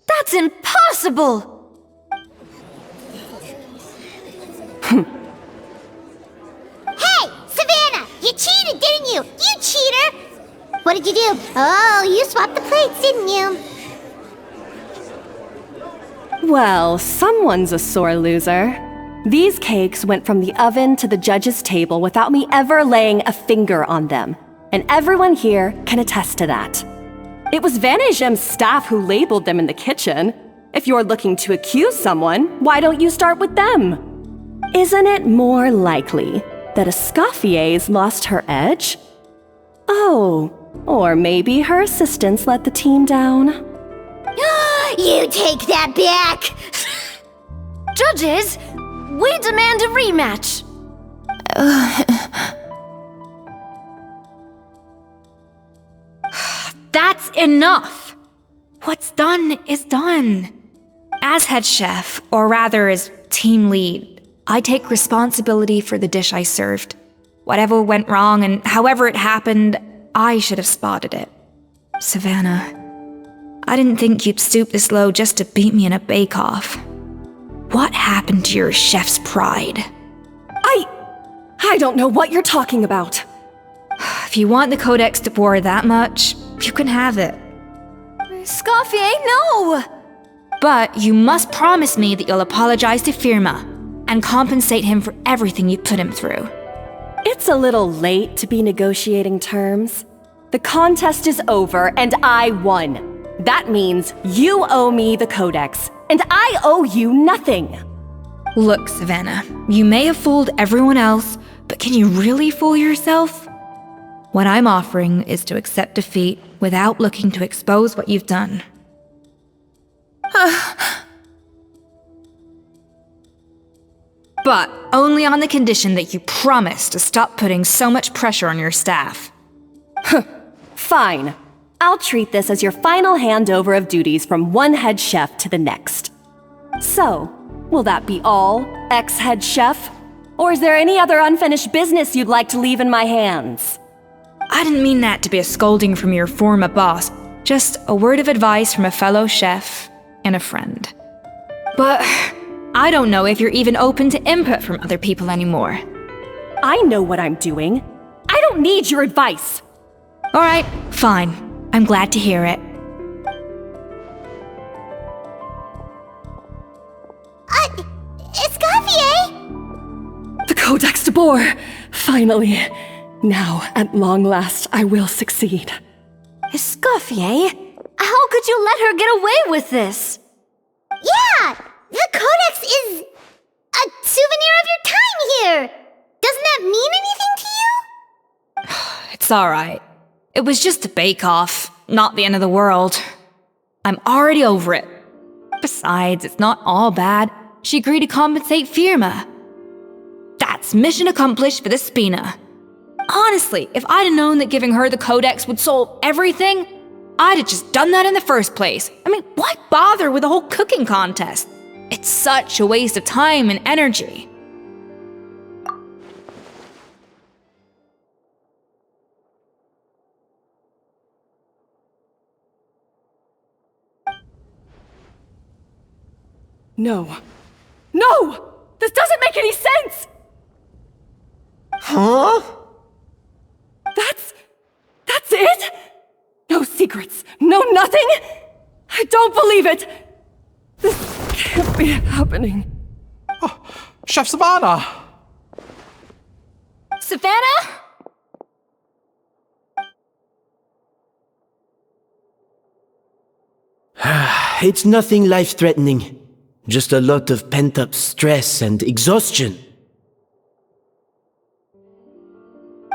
That's impossible! Hey, Savannah! You cheated, didn't you? You cheater! What did you do? Oh, you swapped the plates, didn't you? Well, someone's a sore loser. These cakes went from the oven to the judge's table without me ever laying a finger on them. And everyone here can attest to that. It was Vanejem's staff who labeled them in the kitchen. If you're looking to accuse someone, why don't you start with them? Isn't it more likely that Escoffier's lost her edge? Oh, or maybe her assistants let the team down. You take that back! Judges, we demand a rematch. That's enough! What's done is done. As head chef, or rather as team lead, I take responsibility for the dish I served. Whatever went wrong and however it happened, I should have spotted it. Savannah, I didn't think you'd stoop this low just to beat me in a bake-off. What happened to your chef's pride? I don't know what you're talking about. If you want the Codex de Bois that much, you can have it. Scoffier, no! But you must promise me that you'll apologize to Firma and compensate him for everything you put him through. It's a little late to be negotiating terms. The contest is over and I won. That means you owe me the Codex, and I owe you nothing. Look, Savannah, you may have fooled everyone else, but can you really fool yourself? What I'm offering is to accept defeat without looking to expose what you've done. But only on the condition that you promise to stop putting so much pressure on your staff. Fine. I'll treat this as your final handover of duties from one head chef to the next. So, will that be all, ex-head chef? Or is there any other unfinished business you'd like to leave in my hands? I didn't mean that to be a scolding from your former boss, just a word of advice from a fellow chef and a friend. But I don't know if you're even open to input from other people anymore. I know what I'm doing. I don't need your advice. Alright, fine. I'm glad to hear it. Escoffier? The Codex de Boer! Finally. Now, at long last, I will succeed. Escoffier? How could you let her get away with this? Yeah! The Codex is a souvenir of your time here! Doesn't that mean anything to you? It's alright. It was just a bake-off, not the end of the world. I'm already over it. Besides, it's not all bad. She agreed to compensate Firma. That's mission accomplished for the Spina. Honestly, if I'd have known that giving her the Codex would solve everything, I'd have just done that in the first place. I mean, why bother with the whole cooking contest? It's such a waste of time and energy. No. No! This doesn't make any sense! Huh? That's it? No secrets, no nothing? I don't believe it! This can't be happening. Oh, Chef Savannah! Savannah? It's nothing life-threatening. Just a lot of pent-up stress and exhaustion.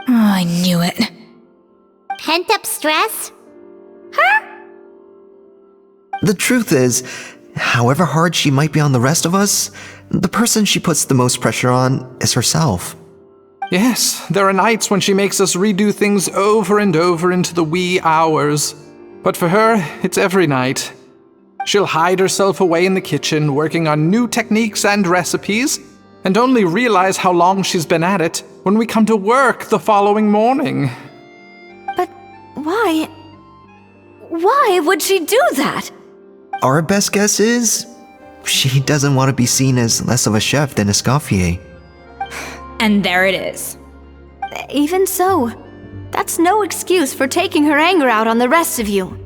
Oh, I knew it. Pent-up stress? The truth is, however hard she might be on the rest of us, the person she puts the most pressure on is herself. Yes, there are nights when she makes us redo things over and over into the wee hours. But for her, it's every night. She'll hide herself away in the kitchen, working on new techniques and recipes, and only realize how long she's been at it when we come to work the following morning. But why? Why would she do that? Our best guess is, she doesn't want to be seen as less of a chef than Escoffier. And there it is. Even so, that's no excuse for taking her anger out on the rest of you.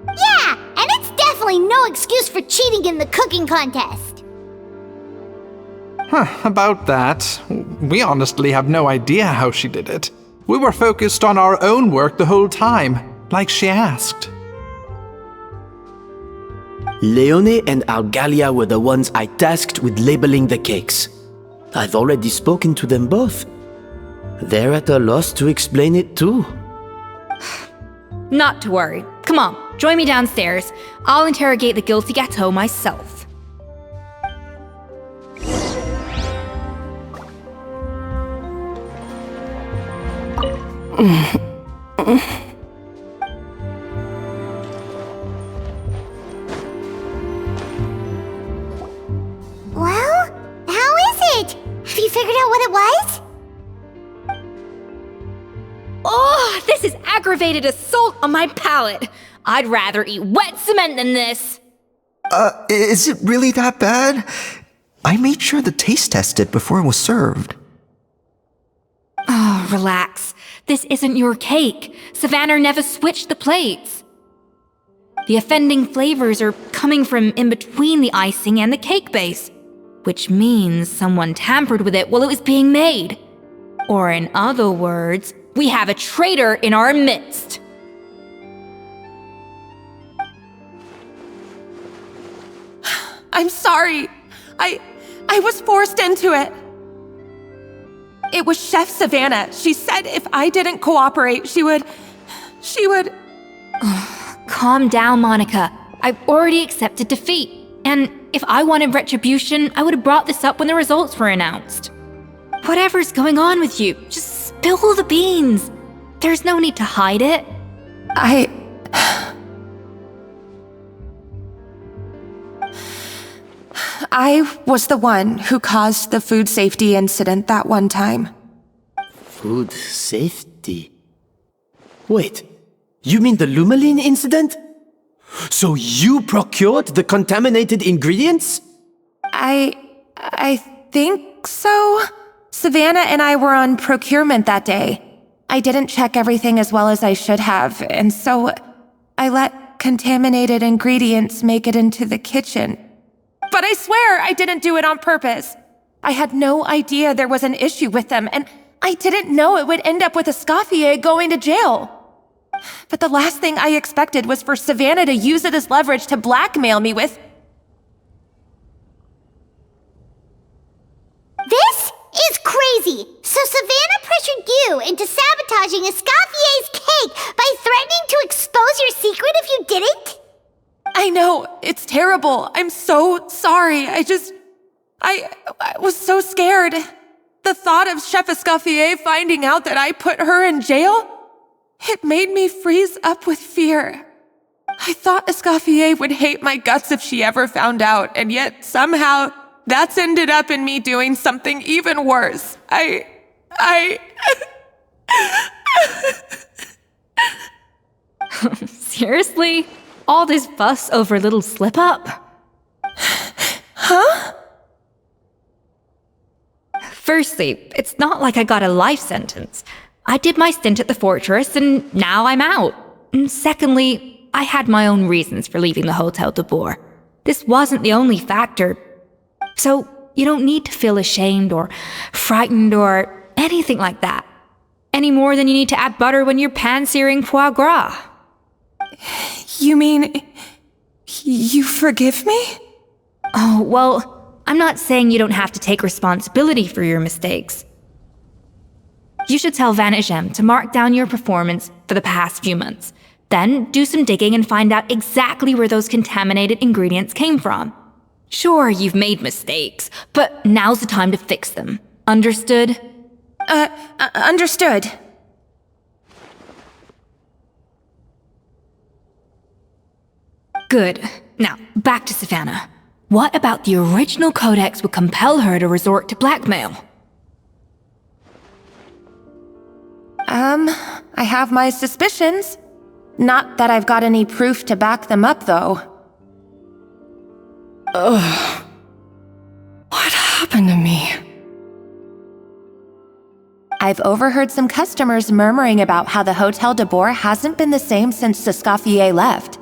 Yeah, and it's definitely no excuse for cheating in the cooking contest. About that, we honestly have no idea how she did it. We were focused on our own work the whole time, like she asked. Leone and Algalia were the ones I tasked with labeling the cakes. I've already spoken to them both. They're at a loss to explain it too. Not to worry. Come on, join me downstairs. I'll interrogate the guilty gâteau myself. Well, how is it? Have you figured out what it was? Oh, this is aggravated assault on my palate. I'd rather eat wet cement than this. Is it really that bad? I made sure to taste test it before it was served. Oh, relax. This isn't your cake. Savannah never switched the plates. The offending flavors are coming from in between the icing and the cake base, which means someone tampered with it while it was being made. Or in other words, we have a traitor in our midst. I'm sorry. I was forced into it. It was Chef Savannah. She said if I didn't cooperate, she would... Calm down, Monica. I've already accepted defeat. And if I wanted retribution, I would have brought this up when the results were announced. Whatever's going on with you, just spill the beans. There's no need to hide it. I was the one who caused the food safety incident that one time. Food safety? Wait, you mean the Lumaline incident? So you procured the contaminated ingredients? I think so. Savannah and I were on procurement that day. I didn't check everything as well as I should have, and so I let contaminated ingredients make it into the kitchen. But I swear I didn't do it on purpose. I had no idea there was an issue with them, and I didn't know it would end up with Escoffier going to jail. But the last thing I expected was for Savannah to use it as leverage to blackmail me with... This is crazy! So Savannah pressured you into sabotaging Escoffier's cake by threatening to expose your secret if you didn't? I know, it's terrible. I'm so sorry. I was so scared. The thought of Chef Escoffier finding out that I put her in jail, it made me freeze up with fear. I thought Escoffier would hate my guts if she ever found out, and yet somehow that's ended up in me doing something even worse. Seriously? All this fuss over a little slip-up? Huh? Firstly, it's not like I got a life sentence. I did my stint at the fortress, and now I'm out. And secondly, I had my own reasons for leaving the Hotel de Boer. This wasn't the only factor. So, you don't need to feel ashamed or frightened or anything like that. Any more than you need to add butter when you're pan-searing foie gras. You mean... you forgive me? Oh, well, I'm not saying you don't have to take responsibility for your mistakes. You should tell Vanagem to mark down your performance for the past few months. Then do some digging and find out exactly where those contaminated ingredients came from. Sure, you've made mistakes, but now's the time to fix them. Understood? Understood. Good. Now, back to Savannah. What about the original codex would compel her to resort to blackmail? I have my suspicions. Not that I've got any proof to back them up, though. Ugh. What happened to me? I've overheard some customers murmuring about how the Hotel de Boer hasn't been the same since Escoffier left.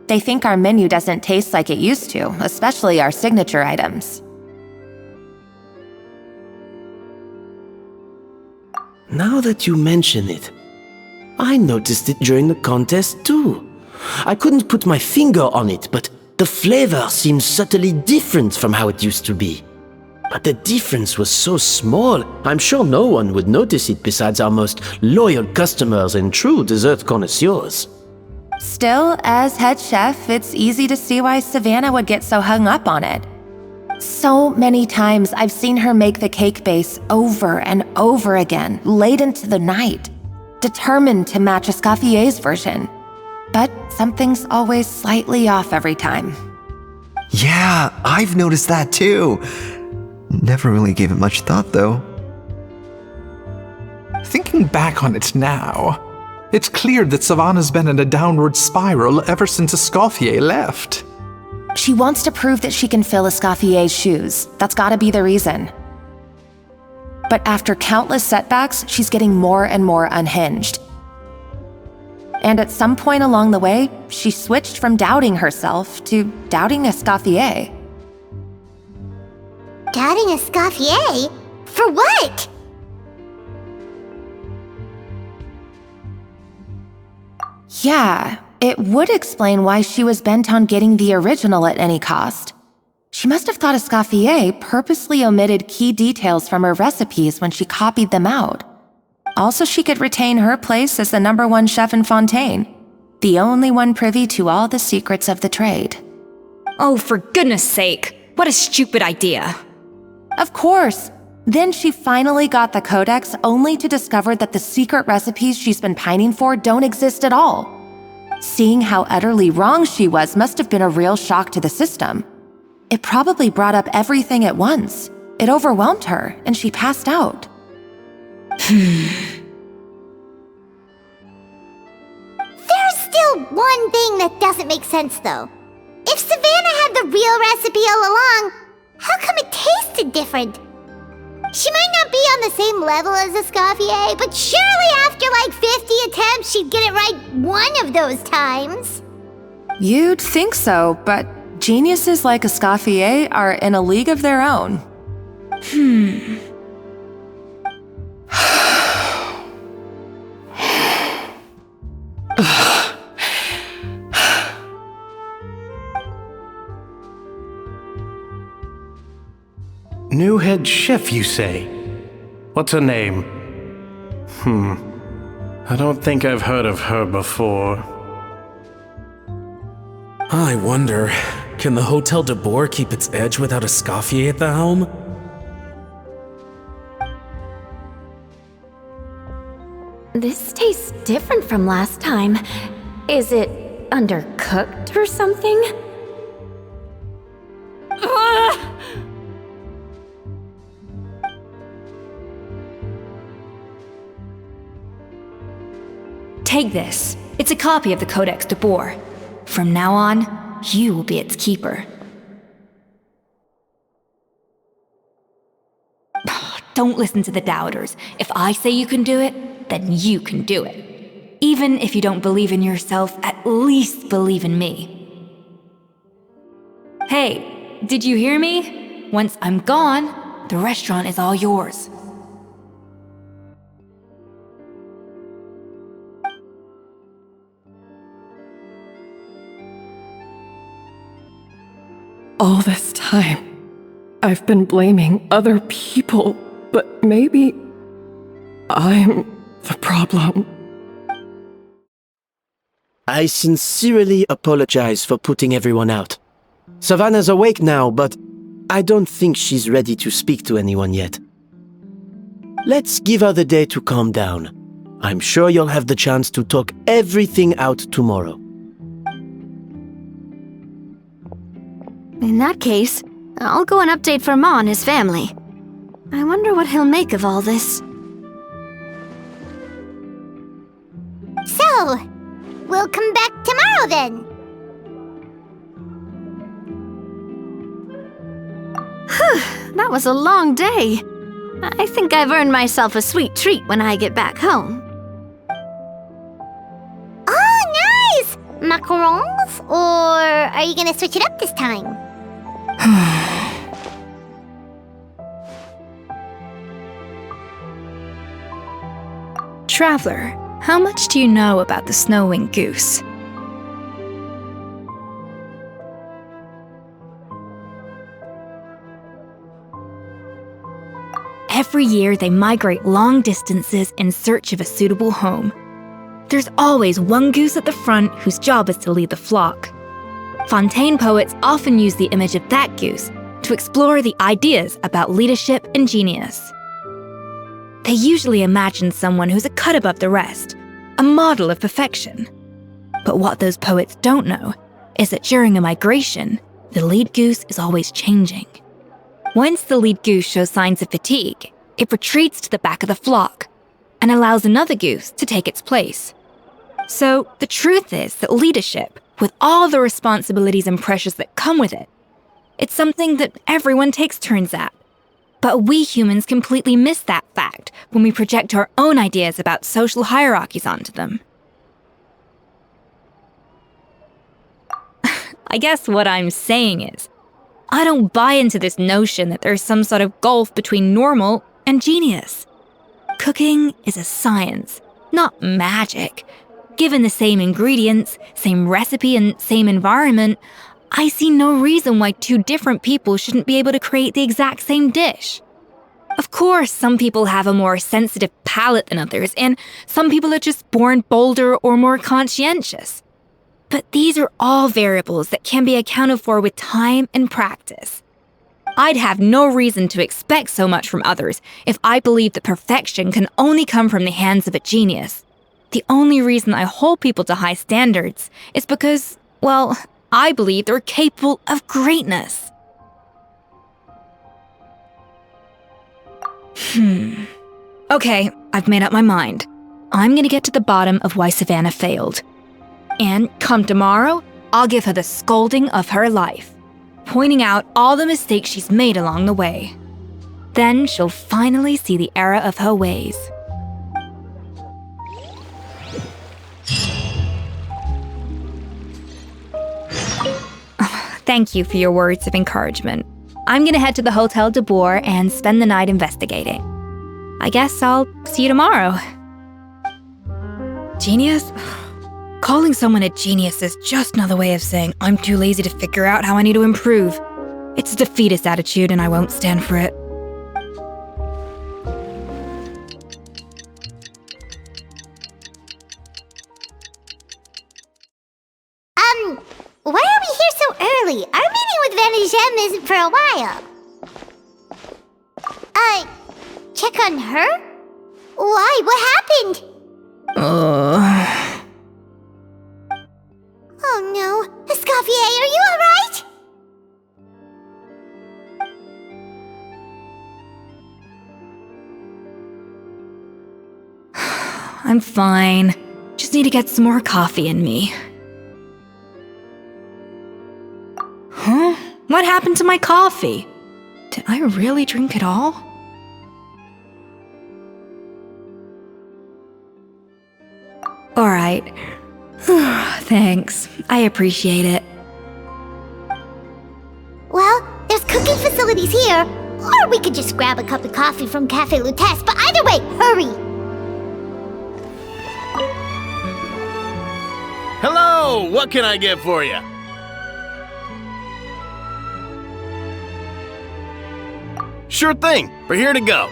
They think our menu doesn't taste like it used to, especially our signature items. Now that you mention it, I noticed it during the contest too. I couldn't put my finger on it, but the flavor seems subtly different from how it used to be. But the difference was so small, I'm sure no one would notice it besides our most loyal customers and true dessert connoisseurs. Still, as head chef, it's easy to see why Savannah would get so hung up on it. So many times I've seen her make the cake base over and over again, late into the night, determined to match Escoffier's version. But something's always slightly off every time. Yeah, I've noticed that too. Never really gave it much thought, though. Thinking back on it now, it's clear that Savannah's been in a downward spiral ever since Escoffier left. She wants to prove that she can fill Escoffier's shoes. That's gotta be the reason. But after countless setbacks, she's getting more and more unhinged. And at some point along the way, she switched from doubting herself to doubting Escoffier. Doubting Escoffier? For what? Yeah, it would explain why she was bent on getting the original at any cost. She must have thought Escoffier purposely omitted key details from her recipes when she copied them out. Also, she could retain her place as the #1 chef in Fontaine, the only one privy to all the secrets of the trade. Oh, for goodness sake, what a stupid idea. Of course. Then she finally got the codex only to discover that the secret recipes she's been pining for don't exist at all. Seeing how utterly wrong she was must have been a real shock to the system. It probably brought up everything at once. It overwhelmed her, and she passed out. There's still one thing that doesn't make sense, though. If Savannah had the real recipe all along, how come it tasted different? She might not be on the same level as Escoffier, but surely after like 50 attempts, she'd get it right one of those times. You'd think so, but geniuses like Escoffier are in a league of their own. New head chef, you say? What's her name? I don't think I've heard of her before. I wonder, can the Hotel de Boer keep its edge without Escoffier at the helm? This tastes different from last time. Is it undercooked or something? Take this. It's a copy of the Codex de Boer. From now on, you will be its keeper. Don't listen to the doubters. If I say you can do it, then you can do it. Even if you don't believe in yourself, at least believe in me. Hey, did you hear me? Once I'm gone, the restaurant is all yours. All this time, I've been blaming other people, but maybe I'm the problem. I sincerely apologize for putting everyone out. Savannah's awake now, but I don't think she's ready to speak to anyone yet. Let's give her the day to calm down. I'm sure you'll have the chance to talk everything out tomorrow. In that case, I'll go and update Firma and his family. I wonder what he'll make of all this. So, we'll come back tomorrow then. That was a long day. I think I've earned myself a sweet treat when I get back home. Oh, nice! Macarons? Or are you gonna switch it up this time? Traveler, how much do you know about the snow-winged goose? Every year they migrate long distances in search of a suitable home. There's always one goose at the front whose job is to lead the flock. Fontaine poets often use the image of that goose to explore the ideas about leadership and genius. They usually imagine someone who's a cut above the rest, a model of perfection. But what those poets don't know is that during a migration, the lead goose is always changing. Once the lead goose shows signs of fatigue, it retreats to the back of the flock and allows another goose to take its place. So the truth is that leadership, with all the responsibilities and pressures that come with it, it's something that everyone takes turns at. But we humans completely miss that fact when we project our own ideas about social hierarchies onto them. I guess what I'm saying is, I don't buy into this notion that there's some sort of gulf between normal and genius. Cooking is a science, not magic. Given the same ingredients, same recipe, and same environment, I see no reason why two different people shouldn't be able to create the exact same dish. Of course, some people have a more sensitive palate than others, and some people are just born bolder or more conscientious. But these are all variables that can be accounted for with time and practice. I'd have no reason to expect so much from others if I believed that perfection can only come from the hands of a genius. The only reason I hold people to high standards is because, well, I believe they're capable of greatness. Okay, I've made up my mind. I'm gonna get to the bottom of why Savannah failed. And come tomorrow, I'll give her the scolding of her life, pointing out all the mistakes she's made along the way. Then she'll finally see the error of her ways. Thank you for your words of encouragement. I'm gonna head to the Hotel de Boer and spend the night investigating. I guess I'll see you tomorrow. Genius? Calling someone a genius is just another way of saying I'm too lazy to figure out how I need to improve. It's a defeatist attitude and I won't stand for it. Why are we here so early? Our meeting with Van isn't for a while. Check on her? Why? What happened? Oh no. Escoffier, are you alright? I'm fine. Just need to get some more coffee in me. Huh? What happened to my coffee? Did I really drink it all? Alright. Thanks. I appreciate it. Well, there's cooking facilities here. Or we could just grab a cup of coffee from Café Lutèce, but either way, hurry! Hello! What can I get for you? Sure thing. We're here to go.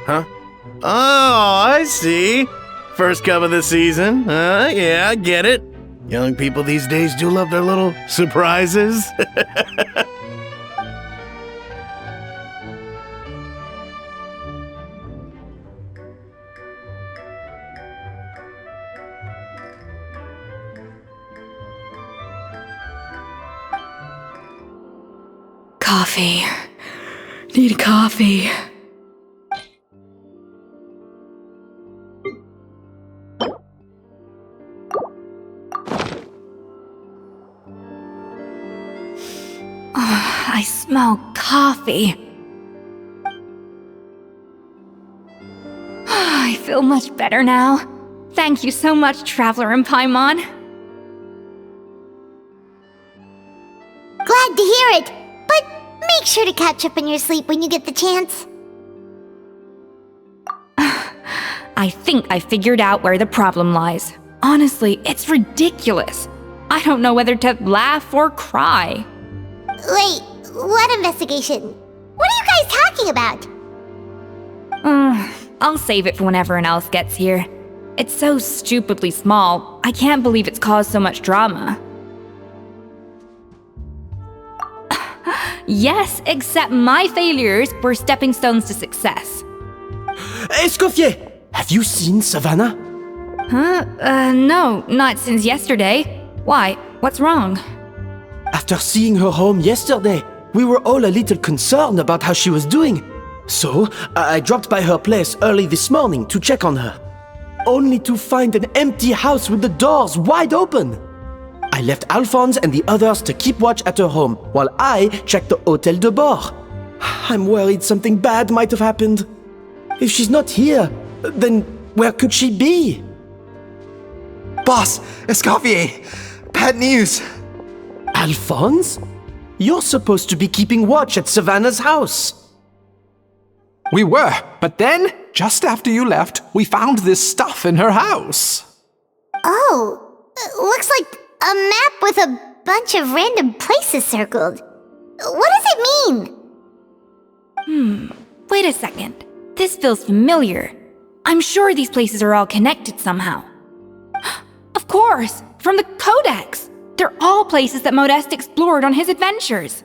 Huh? Oh, I see. First cup of the season. Yeah, I get it. Young people these days do love their little surprises. Coffee. Need coffee. I smell coffee. I feel much better now. Thank you so much, Traveler in Paimon. Glad to hear it, but make sure to catch up in your sleep when you get the chance. I think I figured out where the problem lies. Honestly, it's ridiculous. I don't know whether to laugh or cry. Wait, what investigation? What are you guys talking about? I'll save it for when everyone else gets here. It's so stupidly small, I can't believe it's caused so much drama. Yes, except my failures were stepping stones to success. Escoffier! Have you seen Savannah? No, not since yesterday. Why? What's wrong? After seeing her home yesterday, we were all a little concerned about how she was doing. So, I dropped by her place early this morning to check on her. Only to find an empty house with the doors wide open. I left Alphonse and the others to keep watch at her home, while I checked the Hotel de Boer. I'm worried something bad might have happened. If she's not here, then where could she be? Boss, Escoffier, bad news. Alphonse? You're supposed to be keeping watch at Savannah's house. We were, but then, just after you left, we found this stuff in her house. Oh, looks like a map with a bunch of random places circled. What does it mean? Wait a second. This feels familiar. I'm sure these places are all connected somehow. Of course, from the Codex. They're all places that Modeste explored on his adventures.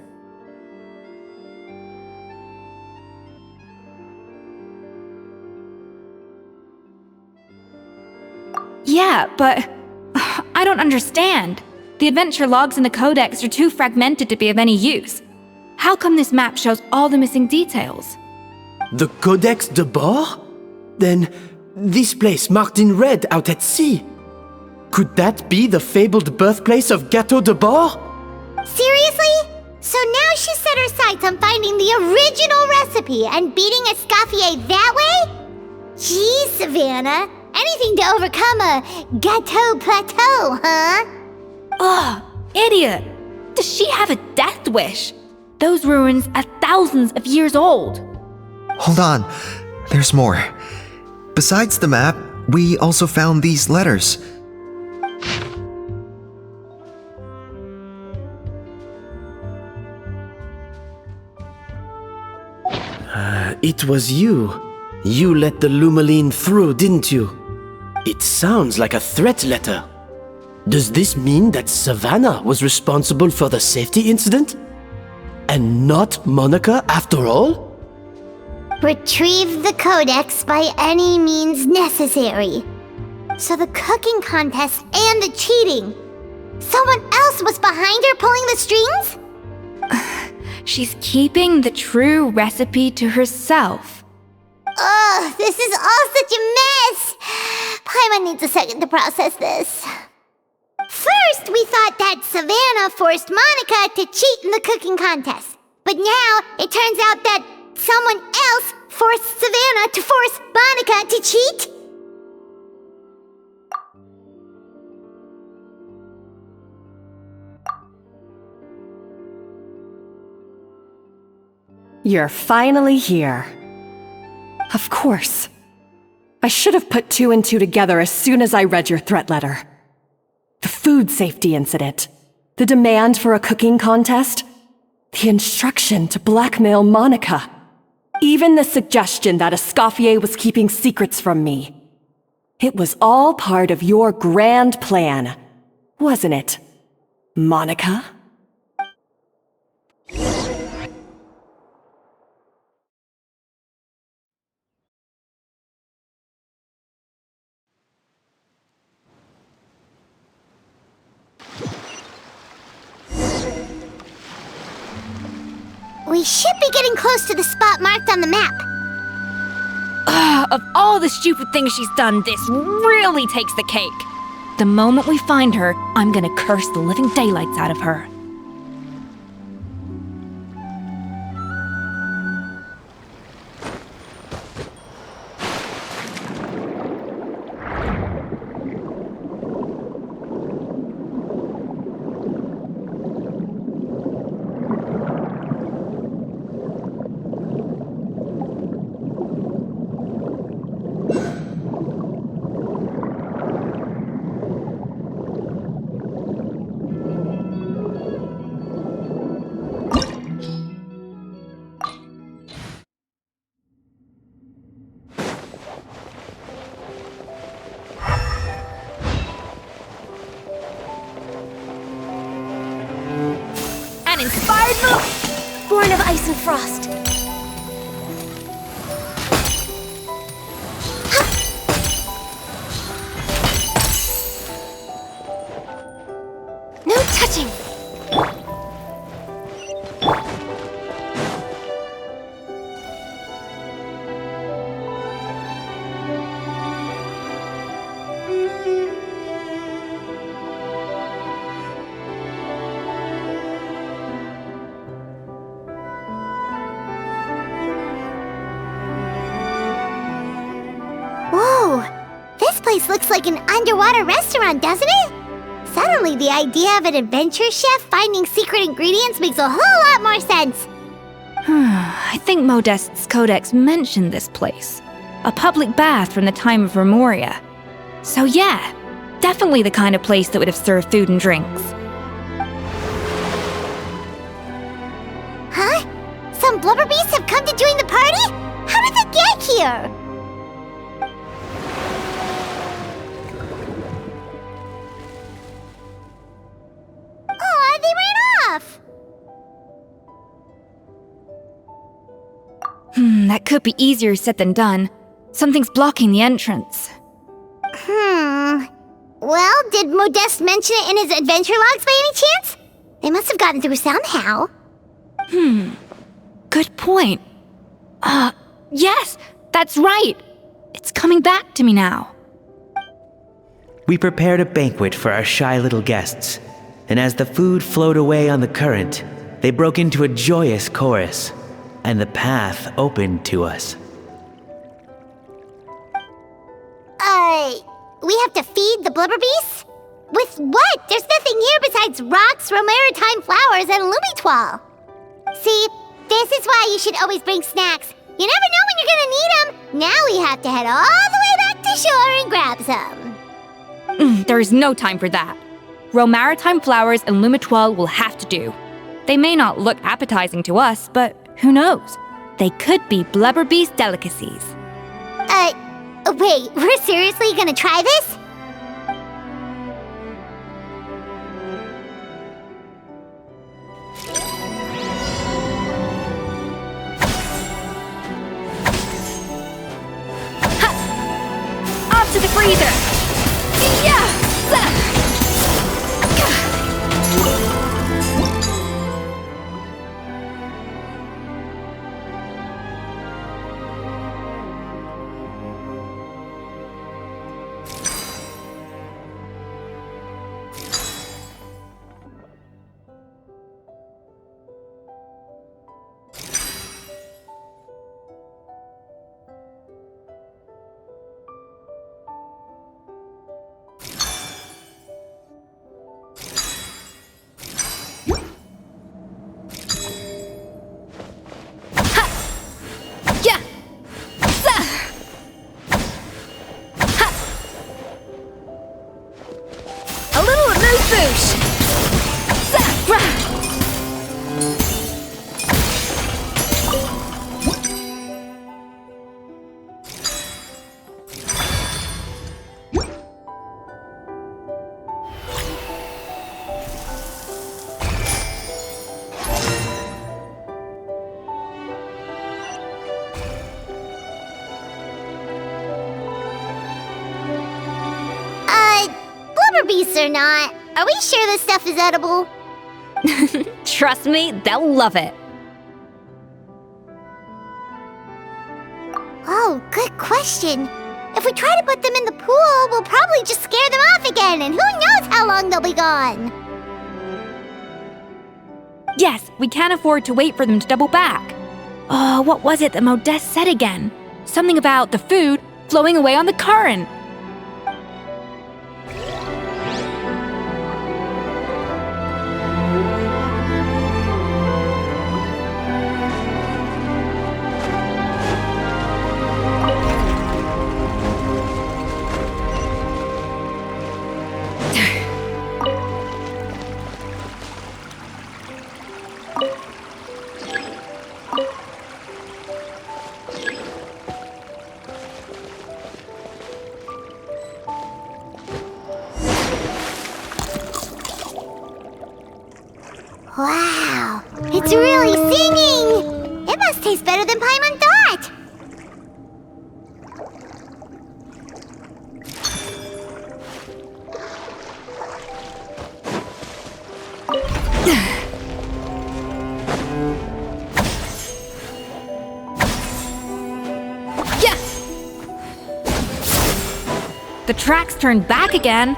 Yeah, but I don't understand. The adventure logs in the Codex are too fragmented to be of any use. How come this map shows all the missing details? The Codex de Boer? Then, this place marked in red out at sea. Could that be the fabled birthplace of Gâteau de Boer? Seriously? So So now she's set her sights on finding the original recipe and beating Escoffier that way? Geez, Savannah. Anything to overcome a gâteau plateau, huh? Ugh, idiot! Does she have a death wish? Those ruins are thousands of years old. Hold on, there's more. Besides the map, we also found these letters. It was you. You let the Lumaline through, didn't you? It sounds like a threat letter. Does this mean that Savannah was responsible for the safety incident? And not Monica after all? Retrieve the codex by any means necessary. So the cooking contest and the cheating. Someone else was behind her pulling the strings? She's keeping the true recipe to herself. Ugh, this is all such a mess. Paimon needs a second to process this. First, we thought that Savannah forced Monica to cheat in the cooking contest. But now, it turns out that someone else forced Savannah to force Monica to cheat? You're finally here. Of course. I should have put 2 and 2 together as soon as I read your threat letter. The food safety incident, the demand for a cooking contest, the instruction to blackmail Monica, even the suggestion that Escoffier was keeping secrets from me. It was all part of your grand plan, wasn't it, Monica? We should be getting close to the spot marked on the map. Of all the stupid things she's done, this really takes the cake. The moment we find her, I'm gonna curse the living daylights out of her. Inspired move! Born of ice and frost. No touching! Looks like an underwater restaurant, doesn't it? Suddenly, the idea of an adventure chef finding secret ingredients makes a whole lot more sense. I think Modeste's codex mentioned this place. A public bath from the time of Remoria. So yeah, definitely the kind of place that would have served food and drinks. Huh? Some blubber beasts have come to join the party? How did they get here? That could be easier said than done. Something's blocking the entrance. Well, did Modeste mention it in his adventure logs by any chance? They must have gotten through somehow. Good point. Yes, that's right. It's coming back to me now. We prepared a banquet for our shy little guests, and as the food flowed away on the current, they broke into a joyous chorus, and the path opened to us. We have to feed the blubber beasts? With what? There's nothing here besides rocks, romaritime flowers, and lumitoile. See, this is why you should always bring snacks. You never know when you're gonna need them. Now we have to head all the way back to shore and grab some. There is no time for that. Romaritime flowers and lumitoile will have to do. They may not look appetizing to us, but who knows? They could be blubber beast delicacies. Wait, we're seriously gonna try this? Off to the freezer! Yeah! Beasts or not, are we sure this stuff is edible? Trust me, they'll love it. Oh, good question. If we try to put them in the pool, we'll probably just scare them off again, and who knows how long they'll be gone. Yes, we can't afford to wait for them to double back. Oh, what was it that Modeste said again? Something about the food flowing away on the current. Wow, it's really singing! It must taste better than Paimon thought! Yeah! The tracks turned back again.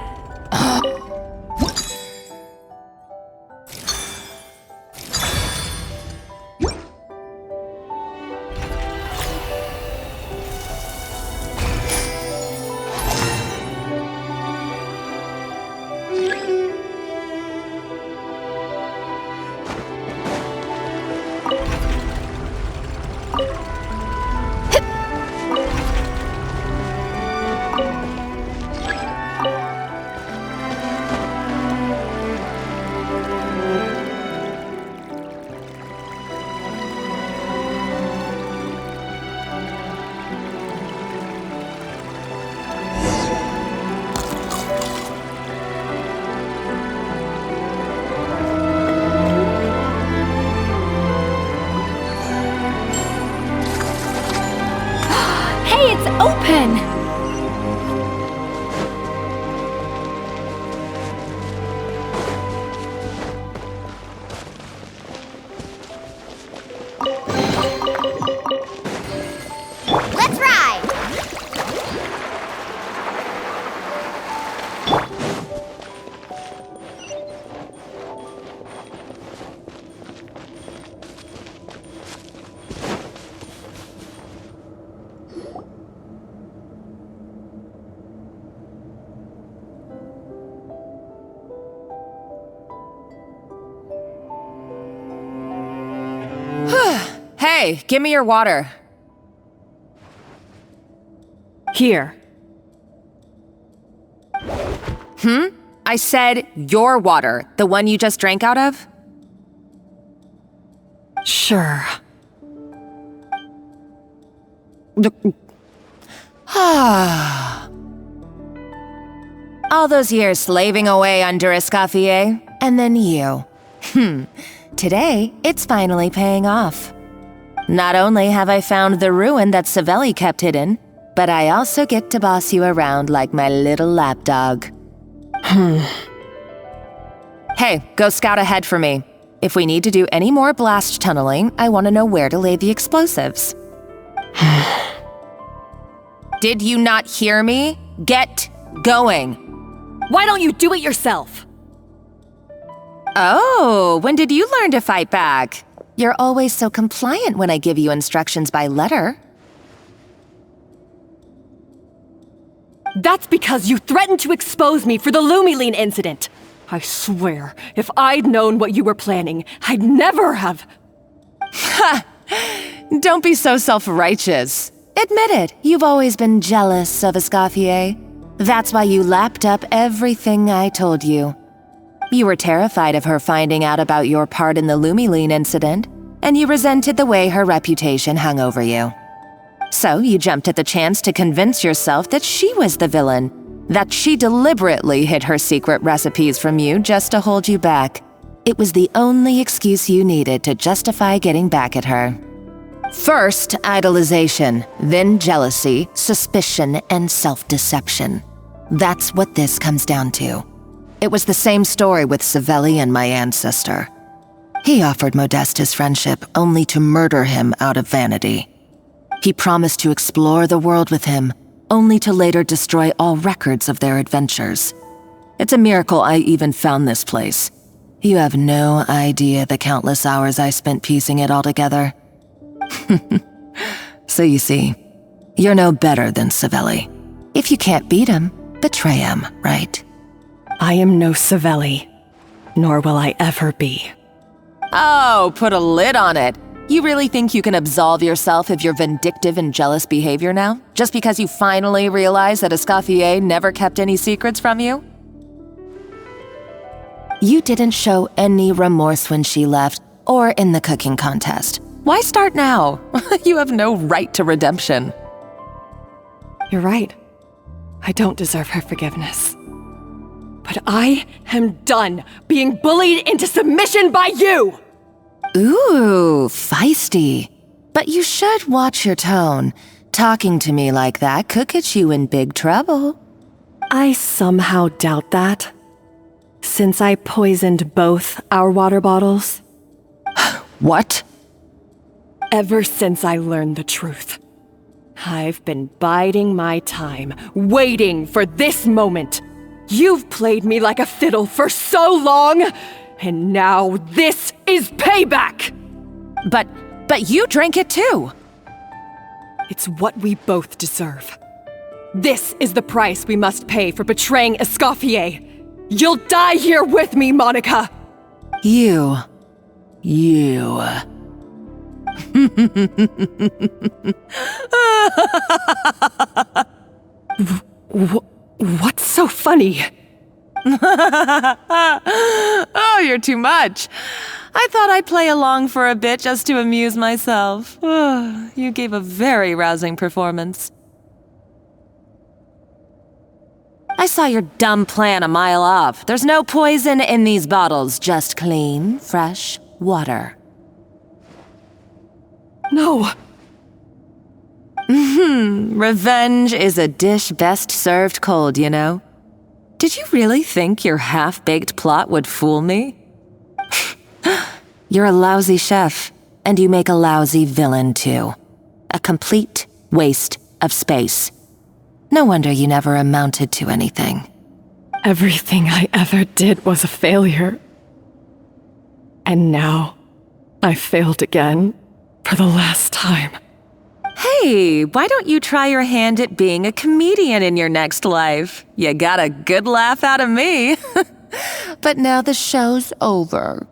Hey, give me your water. Here. I said your water, the one you just drank out of? Sure. All those years slaving away under Escoffier, and then you. Today, it's finally paying off. Not only have I found the ruin that Savelli kept hidden, but I also get to boss you around like my little lapdog. Hey, go scout ahead for me. If we need to do any more blast tunneling, I want to know where to lay the explosives. Did you not hear me? Get going. Why don't you do it yourself? Oh, when did you learn to fight back? You're always so compliant when I give you instructions by letter. That's because you threatened to expose me for the Lumiline incident. I swear, if I'd known what you were planning, I'd never have... Ha! Don't be so self-righteous. Admit it, you've always been jealous of Escoffier. That's why you lapped up everything I told you. You were terrified of her finding out about your part in the Lumiline incident, and you resented the way her reputation hung over you. So you jumped at the chance to convince yourself that she was the villain, that she deliberately hid her secret recipes from you just to hold you back. It was the only excuse you needed to justify getting back at her. First, idolization, then jealousy, suspicion, and self-deception. That's what this comes down to. It was the same story with Savelli and my ancestor. He offered Modeste his friendship only to murder him out of vanity. He promised to explore the world with him, only to later destroy all records of their adventures. It's a miracle I even found this place. You have no idea the countless hours I spent piecing it all together. So you see, you're no better than Savelli. If you can't beat him, betray him, right? I am no Savelli, nor will I ever be. Oh, put a lid on it. You really think you can absolve yourself of your vindictive and jealous behavior now? Just because you finally realize that Escoffier never kept any secrets from you? You didn't show any remorse when she left, or in the cooking contest. Why start now? You have no right to redemption. You're right. I don't deserve her forgiveness. But I am done being bullied into submission by you! Ooh, feisty. But you should watch your tone. Talking to me like that could get you in big trouble. I somehow doubt that. Since I poisoned both our water bottles. What? Ever since I learned the truth, I've been biding my time, waiting for this moment. You've played me like a fiddle for so long, and now this is payback! But you drank it too! It's what we both deserve. This is the price we must pay for betraying Escoffier. You'll die here with me, Monica! You. What's so funny? Oh, you're too much. I thought I'd play along for a bit just to amuse myself. You gave a very rousing performance. I saw your dumb plan a mile off. There's no poison in these bottles, just clean, fresh water. No. Revenge is a dish best served cold, you know. Did you really think your half-baked plot would fool me? You're a lousy chef, and you make a lousy villain too. A complete waste of space. No wonder you never amounted to anything. Everything I ever did was a failure. And now, I failed again, for the last time. Hey, why don't you try your hand at being a comedian in your next life? You got a good laugh out of me. But now the show's over.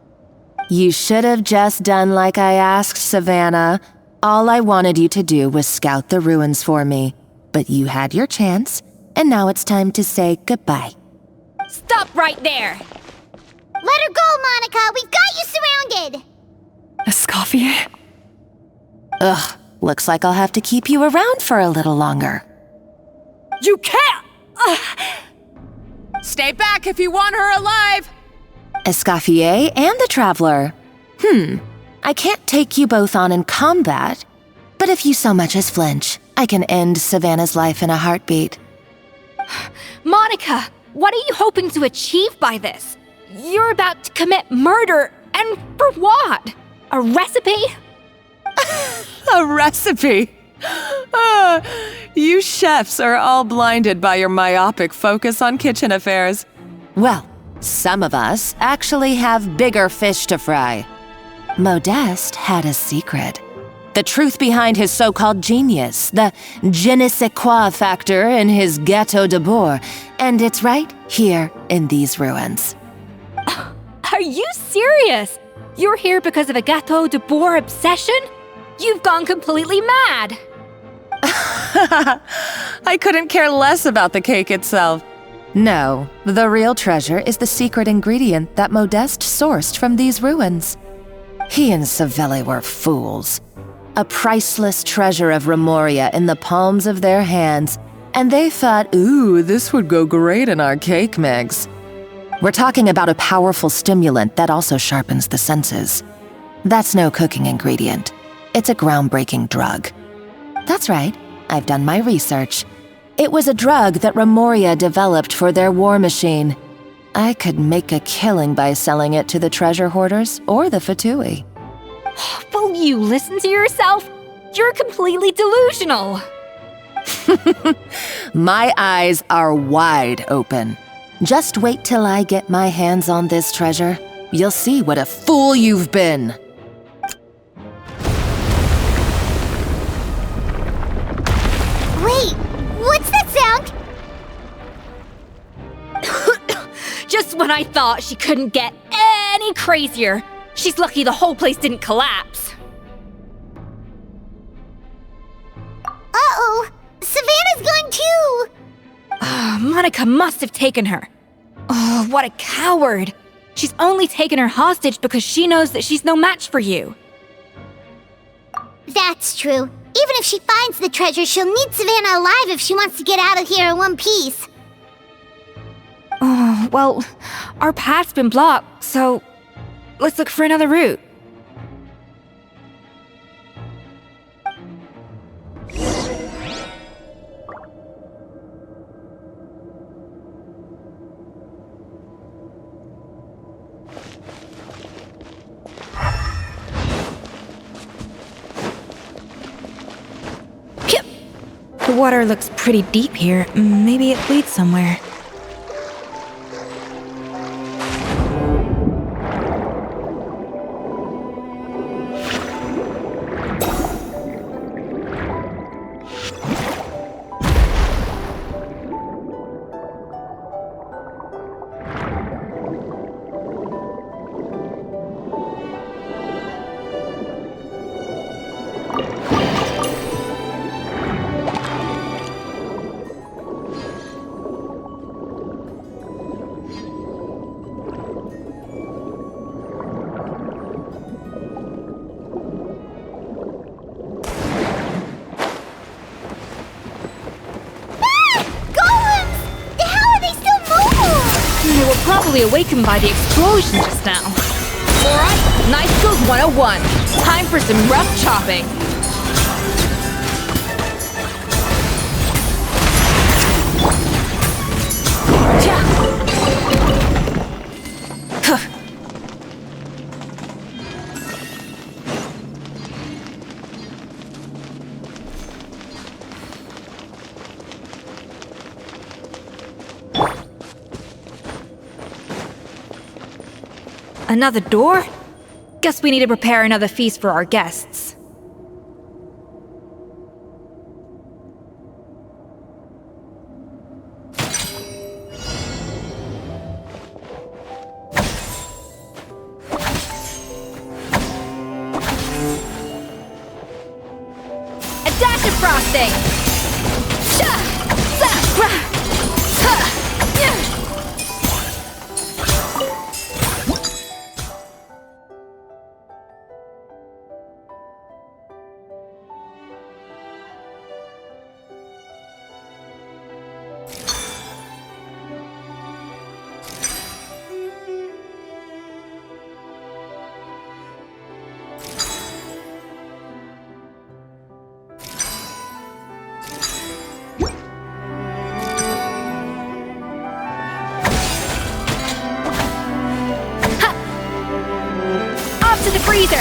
You should have just done like I asked, Savannah. All I wanted you to do was scout the ruins for me. But you had your chance, and now it's time to say goodbye. Stop right there! Let her go, Monica! We've got you surrounded! Escoffier? Ugh, looks like I'll have to keep you around for a little longer. You can't! Stay back if you want her alive! Escoffier and the Traveler. I can't take you both on in combat, but if you so much as flinch, I can end Savannah's life in a heartbeat. Monica, what are you hoping to achieve by this? You're about to commit murder, and for what? A recipe? A recipe? You chefs are all blinded by your myopic focus on kitchen affairs. Well, some of us actually have bigger fish to fry. Modeste had a secret. The truth behind his so-called genius, the je ne sais quoi factor in his gâteau de bourg, and it's right here in these ruins. Are you serious? You're here because of a gâteau de bourg obsession? You've gone completely mad! I couldn't care less about the cake itself. No, the real treasure is the secret ingredient that Modeste sourced from these ruins. He and Savelli were fools. A priceless treasure of Remoria in the palms of their hands, and they thought, ooh, this would go great in our cake mix. We're talking about a powerful stimulant that also sharpens the senses. That's no cooking ingredient. It's a groundbreaking drug. That's right, I've done my research. It was a drug that Remoria developed for their war machine. I could make a killing by selling it to the treasure hoarders or the Fatui. Will you listen to yourself? You're completely delusional. My eyes are wide open. Just wait till I get my hands on this treasure. You'll see what a fool you've been. Wait, what's that sound? Just when I thought she couldn't get any crazier. She's lucky the whole place didn't collapse. Uh-oh, Savannah's going too! Monica must have taken her. Oh, what a coward. She's only taken her hostage because she knows that she's no match for you. That's true. Even if she finds the treasure, she'll need Savannah alive if she wants to get out of here in one piece. Oh, well, our path's been blocked, so let's look for another route. The water looks pretty deep here. Maybe it leads somewhere. Probably awakened by the explosion just now. Alright, Knife Skills 101. Time for some rough chopping. Another door? Guess we need to prepare another feast for our guests. dash of frosting! To the freezer!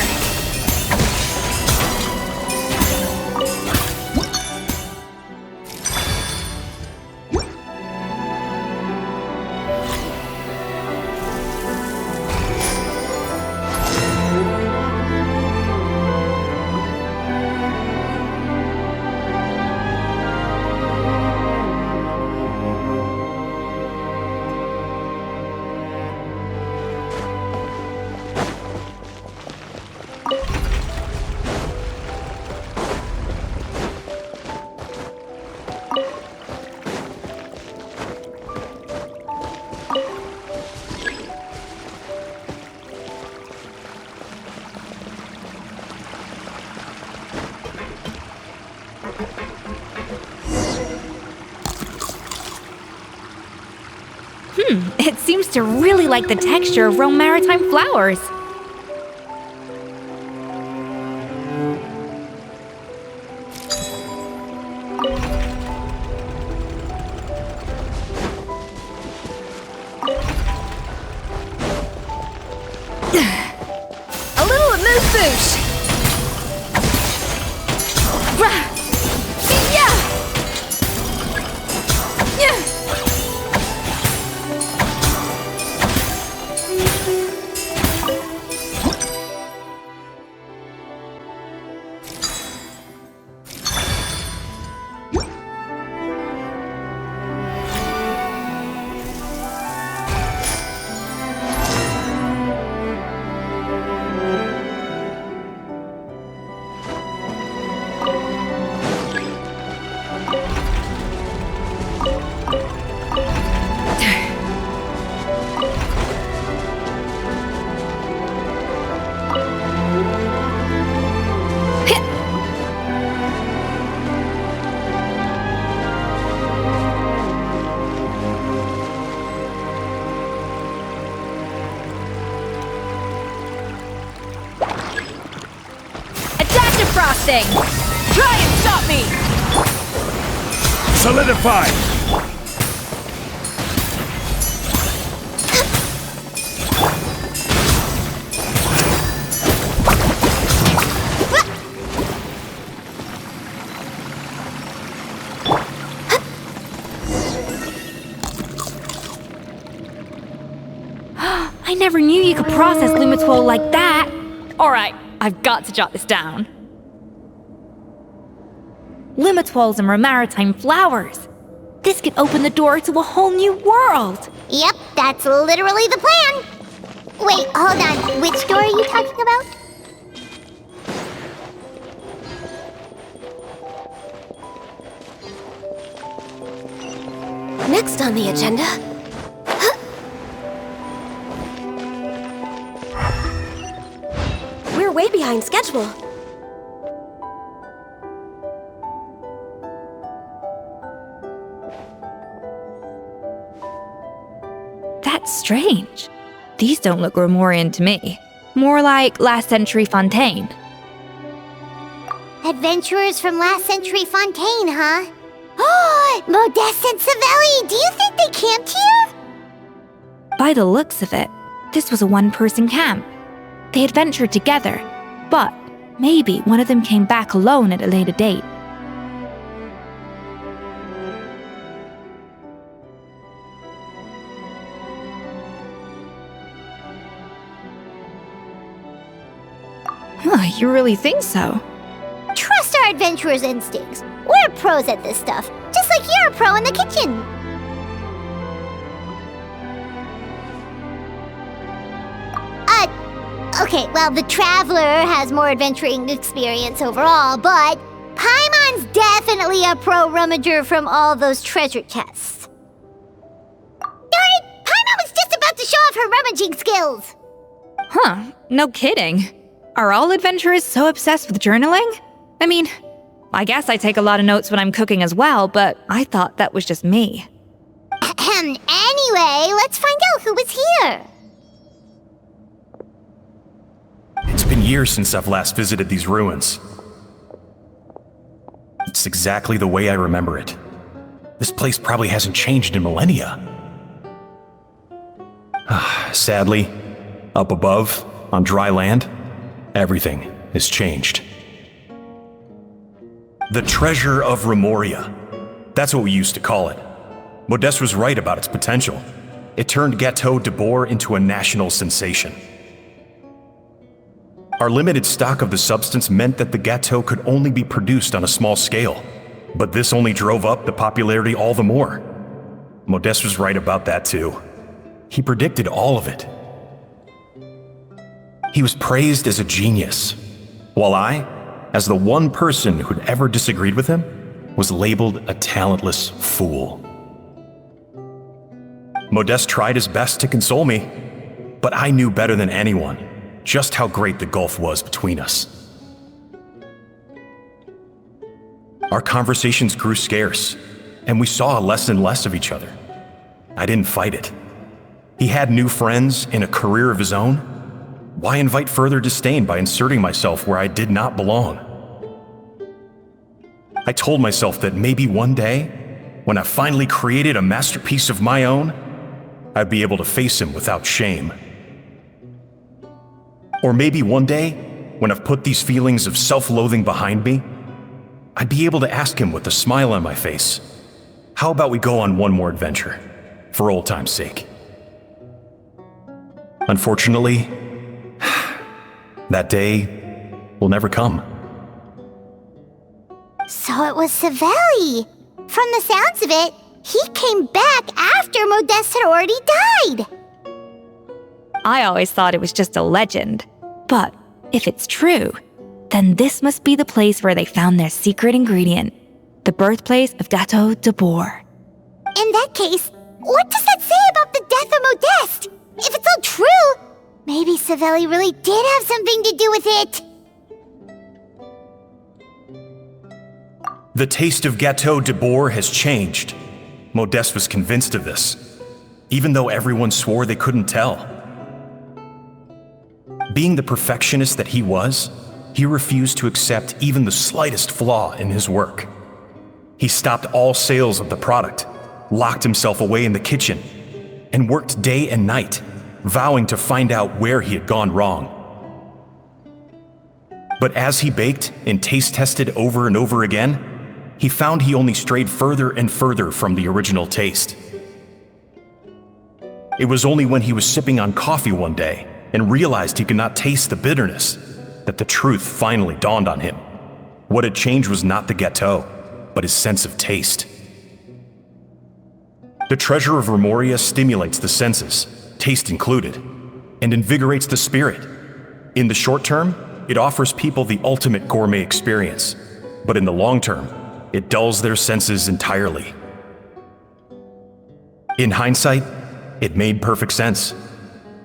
It seems to really like the texture of Rome maritime flowers. A little amuse-bouche! Frosting! Try and stop me! Solidify! I never knew you could process Lumitwol like that. Alright, I've got to jot this down. Lumitwols and maritime flowers. This could open the door to a whole new world. Yep, that's literally the plan. Wait, hold on. Which door are you talking about? Next on the agenda... We're way behind schedule. That's strange. These don't look Romorian to me. More like last century Fontaine. Adventurers from last century Fontaine, huh? Oh, Modeste and Savelli, do you think they camped here? By the looks of it, this was a one-person camp. They adventured together, but maybe one of them came back alone at a later date. You really think so? Trust our adventurers' instincts. We're pros at this stuff, just like you're a pro in the kitchen. Okay, well, the Traveler has more adventuring experience overall, but Paimon's definitely a pro rummager from all those treasure chests. Darn it! Paimon was just about to show off her rummaging skills! Huh, no kidding. Are all adventurers so obsessed with journaling? I mean, I guess I take a lot of notes when I'm cooking as well, but I thought that was just me. Anyway, let's find out who was here. It's been years since I've last visited these ruins. It's exactly the way I remember it. This place probably hasn't changed in millennia. Sadly, up above, on dry land, everything has changed. The treasure of Remoria. That's what we used to call it. Modeste was right about its potential. It turned Gâteau de Bourg into a national sensation. Our limited stock of the substance meant that the gâteau could only be produced on a small scale, but this only drove up the popularity all the more. Modeste was right about that too. He predicted all of it. He was praised as a genius, while I, as the one person who'd ever disagreed with him, was labeled a talentless fool. Modeste tried his best to console me, but I knew better than anyone just how great the gulf was between us. Our conversations grew scarce, and we saw less and less of each other. I didn't fight it. He had new friends and a career of his own. Why invite further disdain by inserting myself where I did not belong? I told myself that maybe one day, when I finally created a masterpiece of my own, I'd be able to face him without shame. Or maybe one day, when I've put these feelings of self-loathing behind me, I'd be able to ask him with a smile on my face, how about we go on one more adventure, for old time's sake? Unfortunately, that day will never come. So it was Savelli. From the sounds of it, he came back after Modeste had already died. I always thought it was just a legend. But if it's true, then this must be the place where they found their secret ingredient, the birthplace of Gâteau de Bourg. In that case, what does that say about the death of Modeste? If it's all true, maybe Savelli really did have something to do with it. The taste of Gâteau de Bourg has changed. Modeste was convinced of this, even though everyone swore they couldn't tell. Being the perfectionist that he was, he refused to accept even the slightest flaw in his work. He stopped all sales of the product, locked himself away in the kitchen, and worked day and night, vowing to find out where he had gone wrong. But as he baked and taste tested over and over again, he found he only strayed further and further from the original taste. It was only when he was sipping on coffee one day and realized he could not taste the bitterness that the truth finally dawned on him. What had changed was not the gâteau, but his sense of taste. The treasure of Remoria stimulates the senses, taste included, and invigorates the spirit. In the short term, it offers people the ultimate gourmet experience, but in the long term, it dulls their senses entirely. In hindsight, it made perfect sense.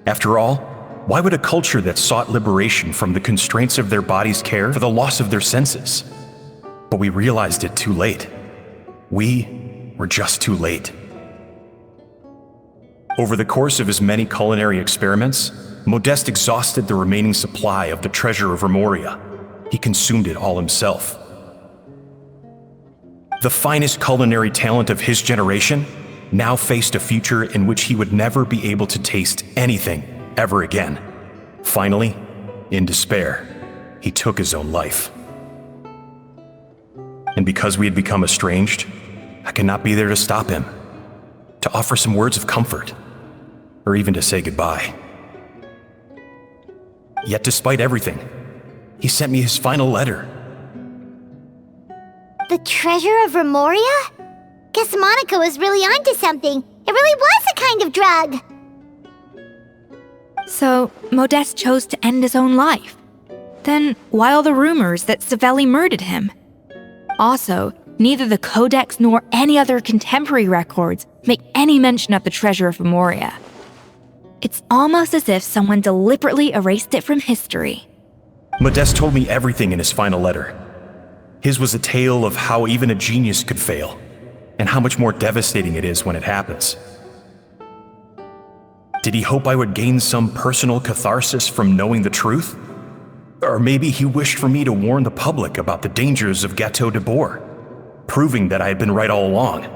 After all, why would a culture that sought liberation from the constraints of their bodies care for the loss of their senses? But we realized it too late. We were just too late. Over the course of his many culinary experiments, Modeste exhausted the remaining supply of the treasure of Remoria. He consumed it all himself. The finest culinary talent of his generation now faced a future in which he would never be able to taste anything ever again. Finally, in despair, he took his own life. And because we had become estranged, I could not be there to stop him, to offer some words of comfort, or even to say goodbye. Yet despite everything, he sent me his final letter. The treasure of Remoria? Guess Monica was really onto something. It really was a kind of drug. So, Modeste chose to end his own life. Then, why all the rumors that Savelli murdered him? Also, neither the codex nor any other contemporary records make any mention of the treasure of Moria. It's almost as if someone deliberately erased it from history. Modeste told me everything in his final letter. His was a tale of how even a genius could fail, and how much more devastating it is when it happens. Did he hope I would gain some personal catharsis from knowing the truth? Or maybe he wished for me to warn the public about the dangers of Gateau de Bourg, proving that I had been right all along.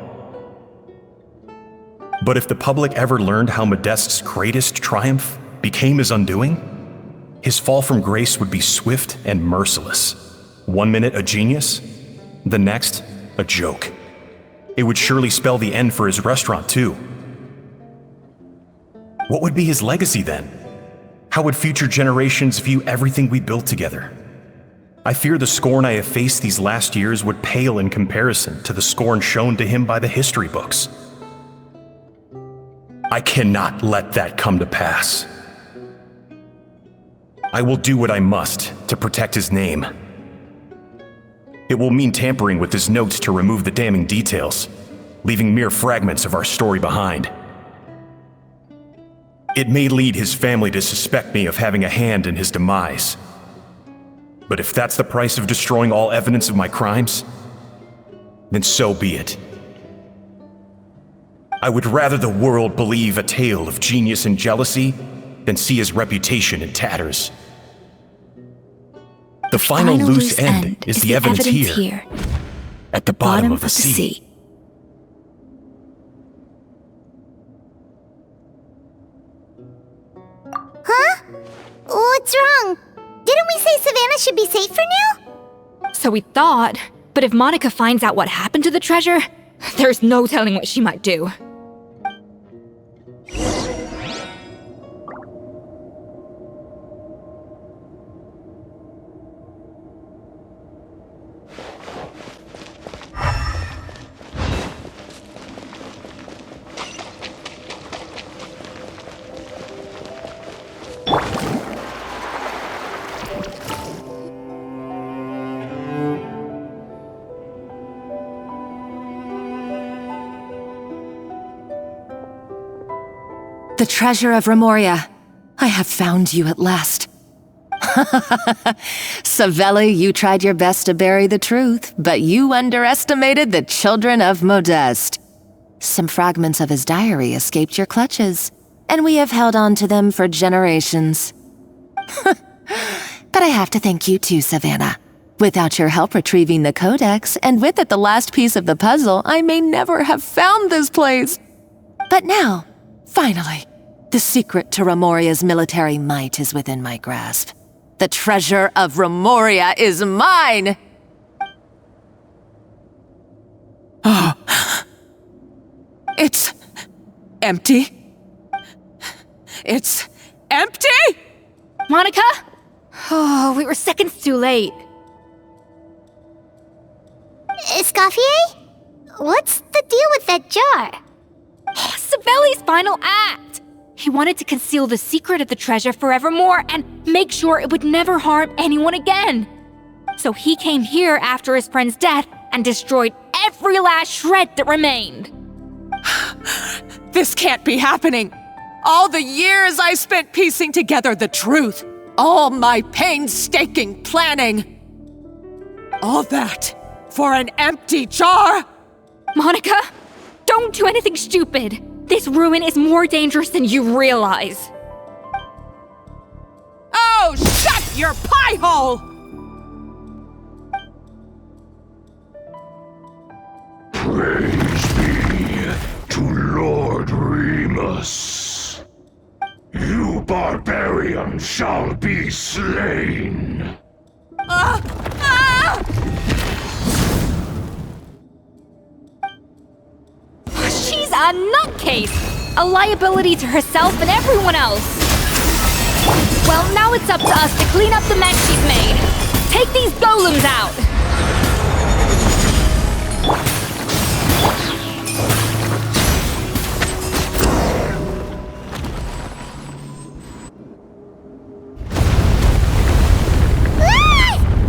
But if the public ever learned how Modeste's greatest triumph became his undoing, his fall from grace would be swift and merciless. 1 minute a genius, the next a joke. It would surely spell the end for his restaurant too. What would be his legacy then? How would future generations view everything we built together? I fear the scorn I have faced these last years would pale in comparison to the scorn shown to him by the history books. I cannot let that come to pass. I will do what I must to protect his name. It will mean tampering with his notes to remove the damning details, leaving mere fragments of our story behind. It may lead his family to suspect me of having a hand in his demise. But if that's the price of destroying all evidence of my crimes, then so be it. I would rather the world believe a tale of genius and jealousy than see his reputation in tatters. The final loose end is the evidence here, at the bottom of the sea. Huh? What's wrong? Didn't we say Savannah should be safe for now? So we thought, but if Monica finds out what happened to the treasure, there's no telling what she might do. The treasure of Remoria. I have found you at last. Savelli, you tried your best to bury the truth, but you underestimated the children of Modeste. Some fragments of his diary escaped your clutches, and we have held on to them for generations. But I have to thank you too, Savannah. Without your help retrieving the codex, and with it the last piece of the puzzle, I may never have found this place. But now, finally, the secret to Remoria's military might is within my grasp. The treasure of Remoria is mine! Oh. It's empty. It's empty? Monica? Oh, we were seconds too late. Escoffier? What's the deal with that jar? Savelli's final act! He wanted to conceal the secret of the treasure forevermore and make sure it would never harm anyone again. So he came here after his friend's death and destroyed every last shred that remained. This can't be happening. All the years I spent piecing together the truth. All my painstaking planning. All that for an empty jar? Monica, don't do anything stupid. This ruin is more dangerous than you realize. Oh, shut your pie hole! Praise be to Lord Remus. You barbarian shall be slain. She's a nutcase! A liability to herself and everyone else! Well, now it's up to us to clean up the mess she's made. Take these golems out!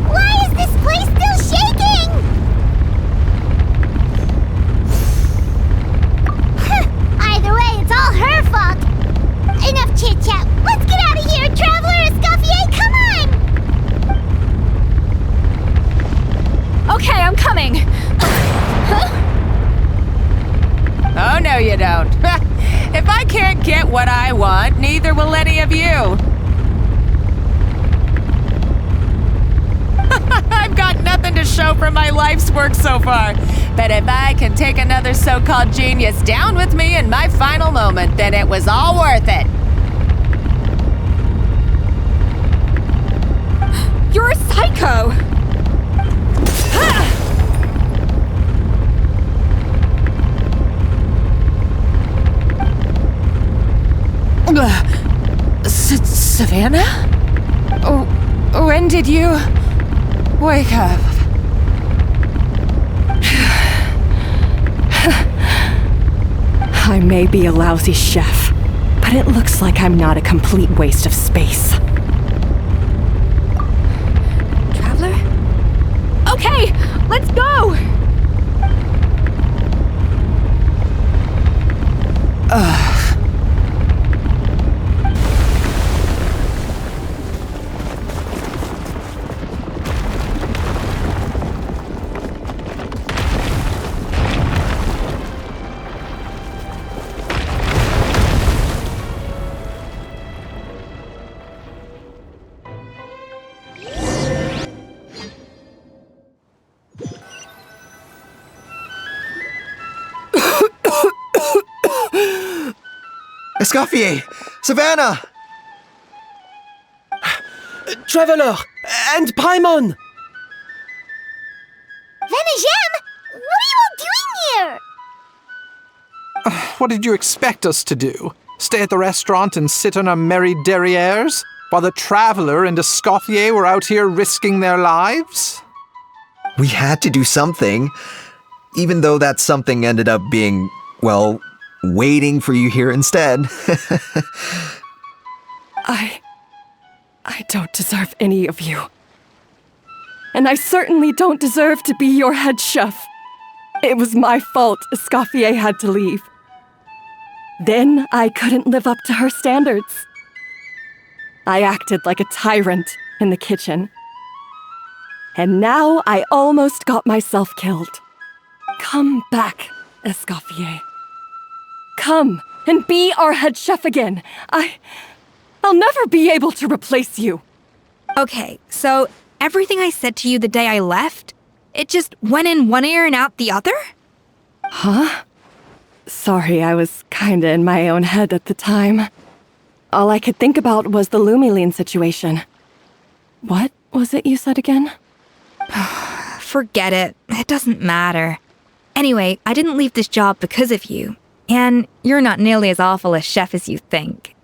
Why is this place still shaking? neither will any of you. I've got nothing to show for my life's work so far. But if I can take another so-called genius down with me in my final moment, then it was all worth it. You're a psycho! Savannah? When did you wake up? I may be a lousy chef, but it looks like I'm not a complete waste of space. Traveler? Okay, let's go! Escoffier! Savannah! Traveler! And Paimon! Venejem, what are you all doing here? What did you expect us to do? Stay at the restaurant and sit on our merry derrieres? While the Traveler and Escoffier were out here risking their lives? We had to do something, even though that something ended up being, well, waiting for you here instead. I don't deserve any of you. And I certainly don't deserve to be your head chef. It was my fault Escoffier had to leave. Then I couldn't live up to her standards. I acted like a tyrant in the kitchen. And now I almost got myself killed. Come back, Escoffier. Come and be our head chef again. I'll never be able to replace you. Okay, so everything I said to you the day I left, it just went in one ear and out the other? Huh? Sorry, I was kinda in my own head at the time. All I could think about was the Lumiline situation. What was it you said again? Forget it. It doesn't matter. Anyway, I didn't leave this job because of you. And you're not nearly as awful a chef as you think.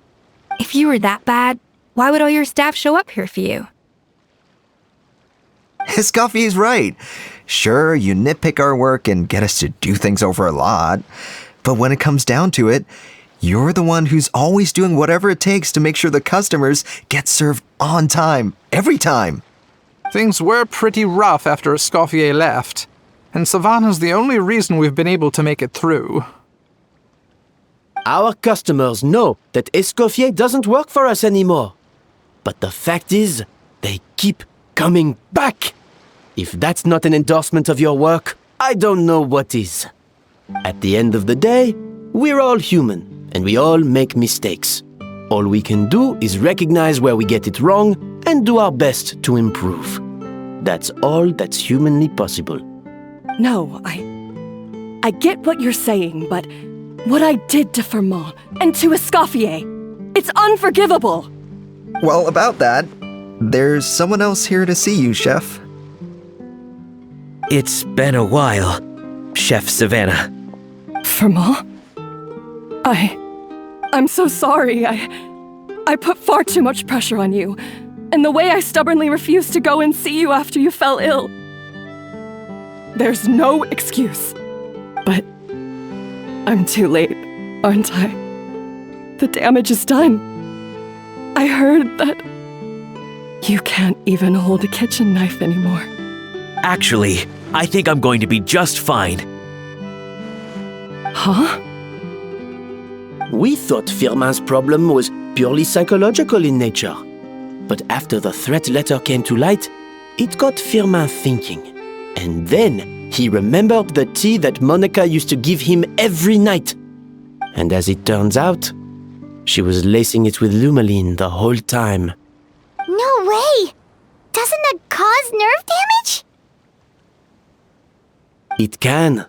If you were that bad, why would all your staff show up here for you? Escoffier's right. Sure, you nitpick our work and get us to do things over a lot. But when it comes down to it, you're the one who's always doing whatever it takes to make sure the customers get served on time, every time. Things were pretty rough after Escoffier left, and Savannah's the only reason we've been able to make it through. Our customers know that Escoffier doesn't work for us anymore. But the fact is, they keep coming back. If that's not an endorsement of your work, I don't know what is. At the end of the day, we're all human, and we all make mistakes. All we can do is recognize where we get it wrong and do our best to improve. That's all that's humanly possible. No, I get what you're saying, but what I did to Fermont and to Escoffier, it's unforgivable. Well, about that, there's someone else here to see you, Chef. It's been a while, Chef Savannah. Fermont? I'm so sorry. I put far too much pressure on you, and the way I stubbornly refused to go and see you after you fell ill. There's no excuse, but I'm too late, aren't I? The damage is done. I heard that you can't even hold a kitchen knife anymore. Actually, I think I'm going to be just fine. Huh? We thought Firmin's problem was purely psychological in nature. But after the threat letter came to light, it got Firmin thinking. And then he remembered the tea that Monica used to give him every night. And as it turns out, She was lacing it with Lumaline the whole time. No way! Doesn't that cause nerve damage? It can.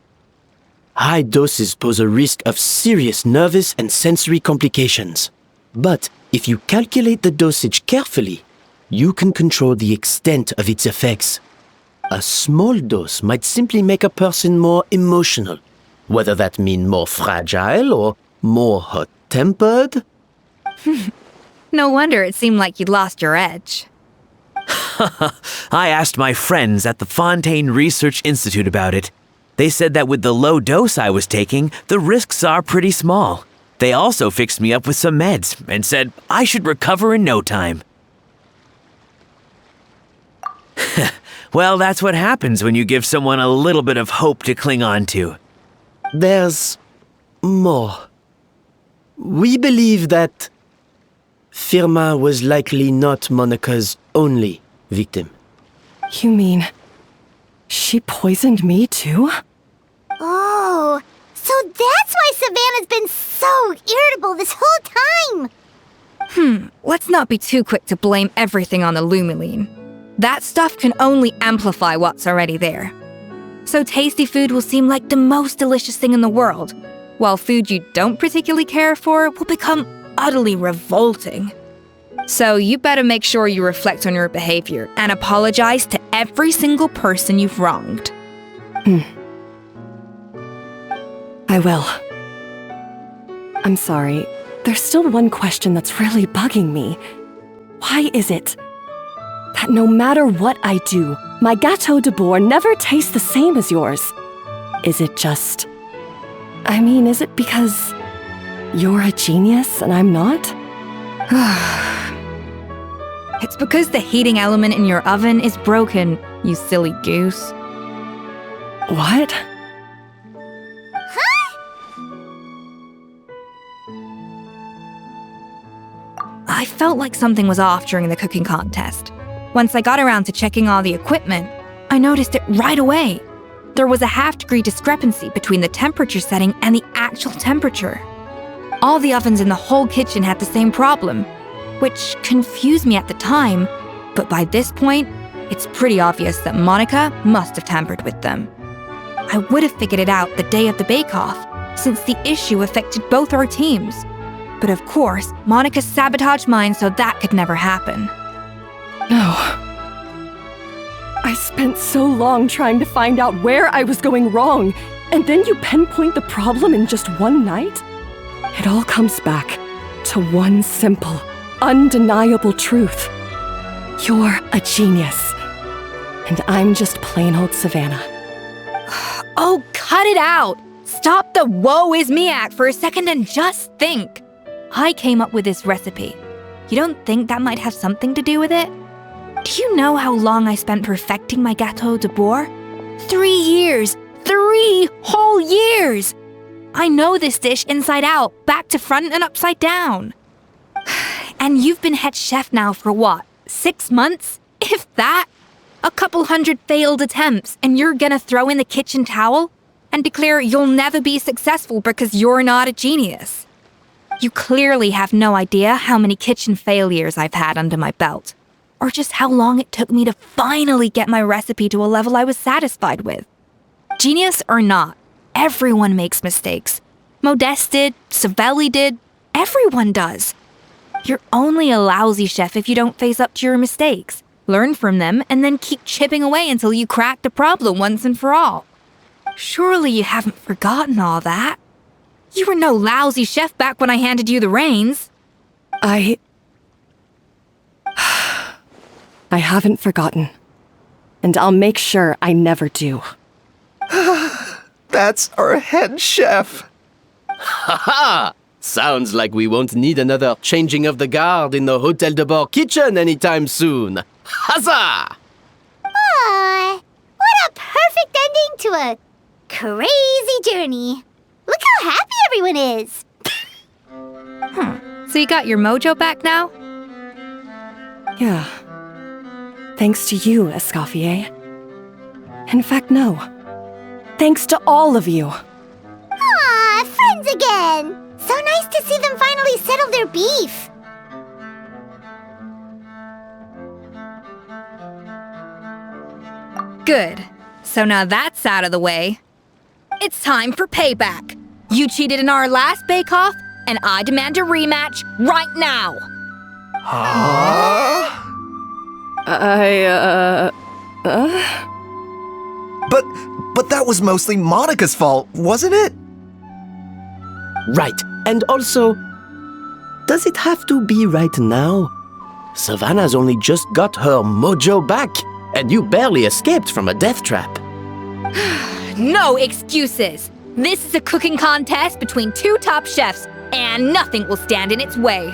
High doses pose a risk of serious nervous and sensory complications. But if you calculate the dosage carefully, you can control the extent of its effects. A small dose might simply make a person more emotional, whether that means more fragile or more hot-tempered. No wonder it seemed like you'd lost your edge. I asked my friends at the Fontaine Research Institute about it. They said that with the low dose I was taking, the risks are pretty small. They also fixed me up with some meds and said I should recover in no time. Well, that's what happens when you give someone a little bit of hope to cling on to. There's more. We believe that Firma was likely not Monica's only victim. You mean she poisoned me too? Oh, so that's why Savannah's been so irritable this whole time! Let's not be too quick to blame everything on the Lumaline. That stuff can only amplify what's already there. So tasty food will seem like the most delicious thing in the world, while food you don't particularly care for will become utterly revolting. So you better make sure you reflect on your behavior and apologize to every single person you've wronged. I will. I'm sorry. There's still one question that's really bugging me. Why is it that no matter what I do, my Gâteau de Bourg never tastes the same as yours? Is it just... is it because you're a genius and I'm not? It's because the heating element in your oven is broken, you silly goose. What? I felt like something was off during the cooking contest. Once I got around to checking all the equipment, I noticed it right away. There was a half-degree discrepancy between the temperature setting and the actual temperature. All the ovens in the whole kitchen had the same problem, which confused me at the time, but by this point, it's pretty obvious that Monica must have tampered with them. I would have figured it out the day of the bake-off, since the issue affected both our teams. But of course, Monica sabotaged mine so that could never happen. No. I spent so long trying to find out where I was going wrong, and then you pinpoint the problem in just one night? It all comes back to one simple, undeniable truth. You're a genius, and I'm just plain old Savannah. Oh, cut it out! Stop the woe is me act for a second and just think. I came up with this recipe. You don't think that might have something to do with it? Do you know how long I spent perfecting my Gâteau de Bourg? 3 years! 3 whole years! I know this dish inside out, back to front and upside down. And you've been head chef now for what, 6 months? If that? A couple hundred failed attempts, and you're gonna throw in the kitchen towel and declare you'll never be successful because you're not a genius. You clearly have no idea how many kitchen failures I've had under my belt, or just how long it took me to finally get my recipe to a level I was satisfied with. Genius or not, everyone makes mistakes. Modeste did, Savelli did, everyone does. You're only a lousy chef if you don't face up to your mistakes, learn from them, and then keep chipping away until you crack the problem once and for all. Surely you haven't forgotten all that. You were no lousy chef back when I handed you the reins. I haven't forgotten. And I'll make sure I never do. That's our head chef. Ha ha! Sounds like we won't need another changing of the guard in the Hôtel de Bord kitchen anytime soon. Huzzah! Aw, what a perfect ending to a crazy journey. Look how happy everyone is. So you got your mojo back now? Yeah. Thanks to you, Escoffier. In fact, no. Thanks to all of you. Aw, friends again. So nice to see them finally settle their beef. Good. So now that's out of the way. It's time for payback. You cheated in our last bake-off, and I demand a rematch right now. Huh? But that was mostly Monica's fault, wasn't it? Right. And also, does it have to be right now? Savannah's only just got her mojo back, and you barely escaped from a death trap. No excuses. This is a cooking contest between two top chefs, and nothing will stand in its way.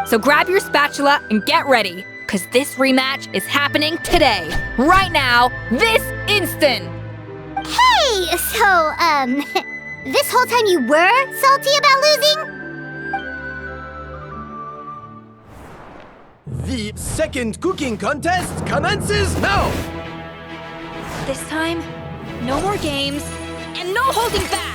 So grab your spatula and get ready, because this rematch is happening today, right now, this instant. Hey, so, this whole time you were salty about losing? The second cooking contest commences now! This time, no more games, and no holding back!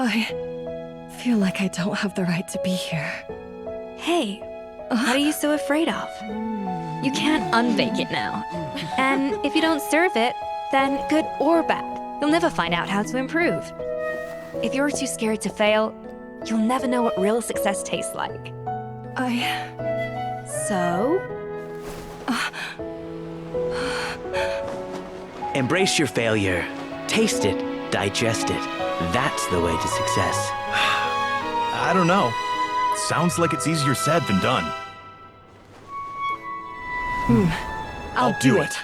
I feel like I don't have the right to be here. Hey, what are you so afraid of? You can't unbake it now. And if you don't serve it, then good or bad, you'll never find out how to improve. If you're too scared to fail, you'll never know what real success tastes like. So? Embrace your failure. Taste it. Digest it. That's the way to success. I don't know. Sounds like it's easier said than done. I'll do it.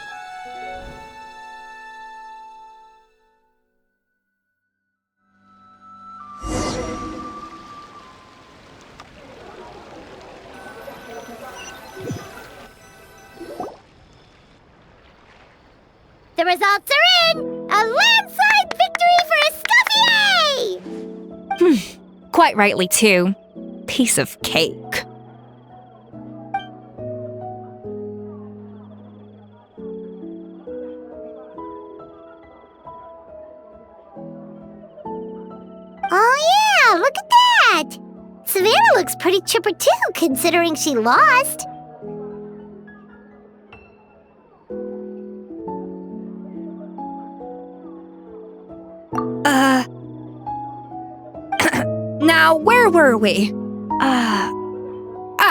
The results are in! A landslide victory for Escoffier! Quite rightly, too. Piece of cake. Oh yeah, look at that! Savannah looks pretty chipper too, considering she lost. Now, where were we?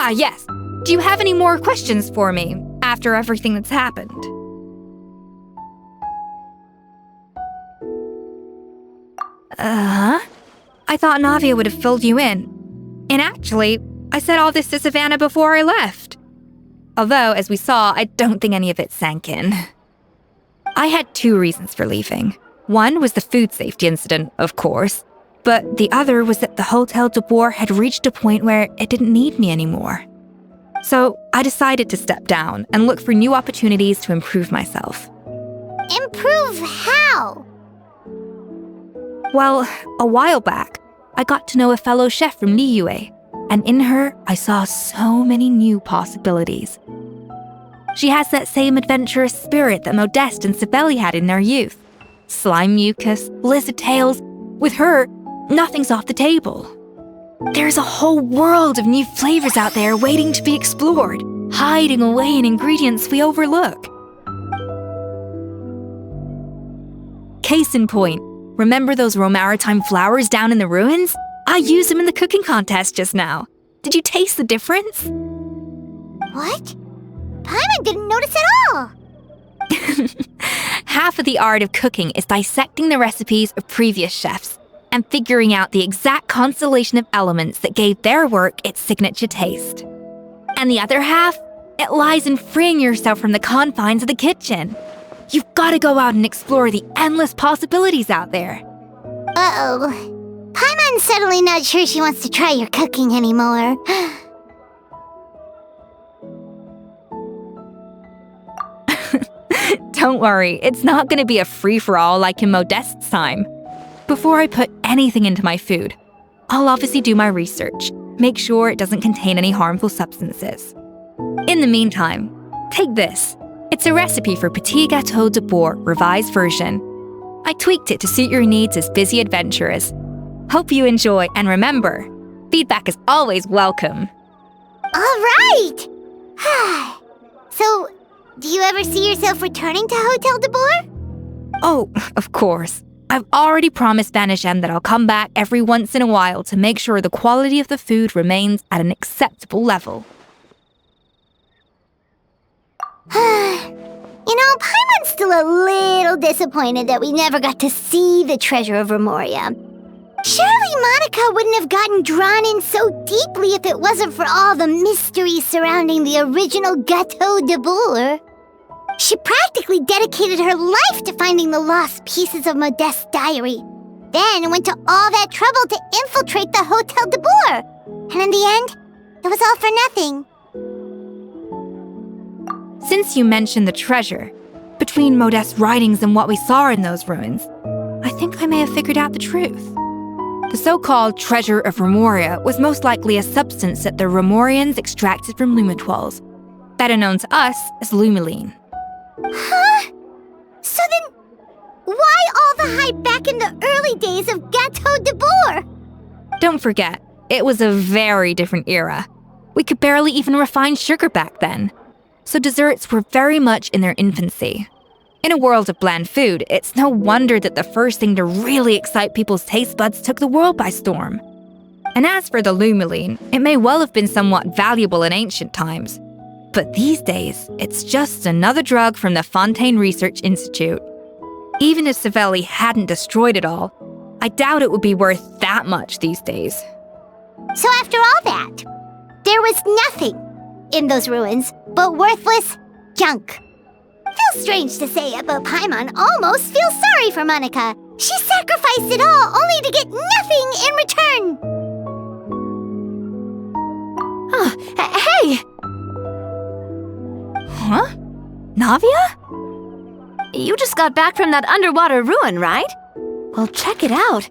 Yes. Do you have any more questions for me after everything that's happened? I thought Navia would have filled you in. And actually, I said all this to Savannah before I left. Although, as we saw, I don't think any of it sank in. I had two reasons for leaving. One was the food safety incident, of course. But the other was that the Hotel de Boer had reached a point where it didn't need me anymore. So I decided to step down and look for new opportunities to improve myself. Improve how? Well, a while back, I got to know a fellow chef from Liyue, and in her, I saw so many new possibilities. She has that same adventurous spirit that Modeste and Sibeli had in their youth. Slime mucus, lizard tails. With her, nothing's off the table. There's a whole world of new flavors out there waiting to be explored, hiding away in ingredients we overlook. Case in point, remember those Romaritime flowers down in the ruins? I used them in the cooking contest just now. Did you taste the difference? What? Paimon didn't notice at all. Half of the art of cooking is dissecting the recipes of previous chefs and figuring out the exact constellation of elements that gave their work its signature taste. And the other half, it lies in freeing yourself from the confines of the kitchen. You've got to go out and explore the endless possibilities out there. Uh-oh. Paimon's suddenly not sure she wants to try your cooking anymore. Don't worry, it's not going to be a free-for-all like in Modeste's time. Before I put anything into my food, I'll obviously do my research, make sure it doesn't contain any harmful substances. In the meantime, take this. It's a recipe for Petit Gâteau de Bourg revised version. I tweaked it to suit your needs as busy adventurers. Hope you enjoy, and remember, feedback is always welcome. All right! So, do you ever see yourself returning to Hotel de Bourg? Oh, of course. I've already promised Banishem that I'll come back every once in a while to make sure the quality of the food remains at an acceptable level. You know, Paimon's still a little disappointed that we never got to see the treasure of Remoria. Surely Monica wouldn't have gotten drawn in so deeply if it wasn't for all the mystery surrounding the original Gâteau de Bourg. She practically dedicated her life to finding the lost pieces of Modeste's diary, then went to all that trouble to infiltrate the Hotel de Bourg. And in the end, it was all for nothing. Since you mentioned the treasure, between Modeste's writings and what we saw in those ruins, I think I may have figured out the truth. The so-called treasure of Remoria was most likely a substance that the Remorians extracted from lumitoiles, better known to us as lumiline. Huh? So then, why all the hype back in the early days of Gâteau de Bourg? Don't forget, it was a very different era. We could barely even refine sugar back then. So desserts were very much in their infancy. In a world of bland food, it's no wonder that the first thing to really excite people's taste buds took the world by storm. And as for the lumiline, it may well have been somewhat valuable in ancient times. But these days, it's just another drug from the Fontaine Research Institute. Even if Savelli hadn't destroyed it all, I doubt it would be worth that much these days. So after all that, there was nothing in those ruins but worthless junk. Feels strange to say it, but Paimon almost feels sorry for Monica. She sacrificed it all only to get nothing in return. Hey! Huh? Navia? You just got back from that underwater ruin, right? Well, check it out.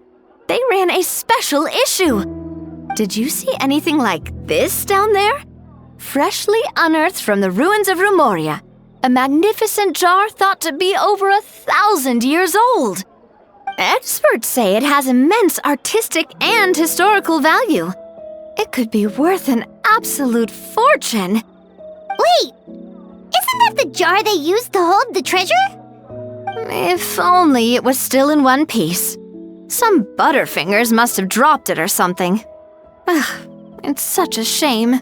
They ran a special issue. Did you see anything like this down there? Freshly unearthed from the ruins of Remoria. A magnificent jar thought to be over 1,000 years old. Experts say it has immense artistic and historical value. It could be worth an absolute fortune. Wait, isn't that the jar they used to hold the treasure? If only it was still in one piece. Some butterfingers must have dropped it or something. Ugh, it's such a shame.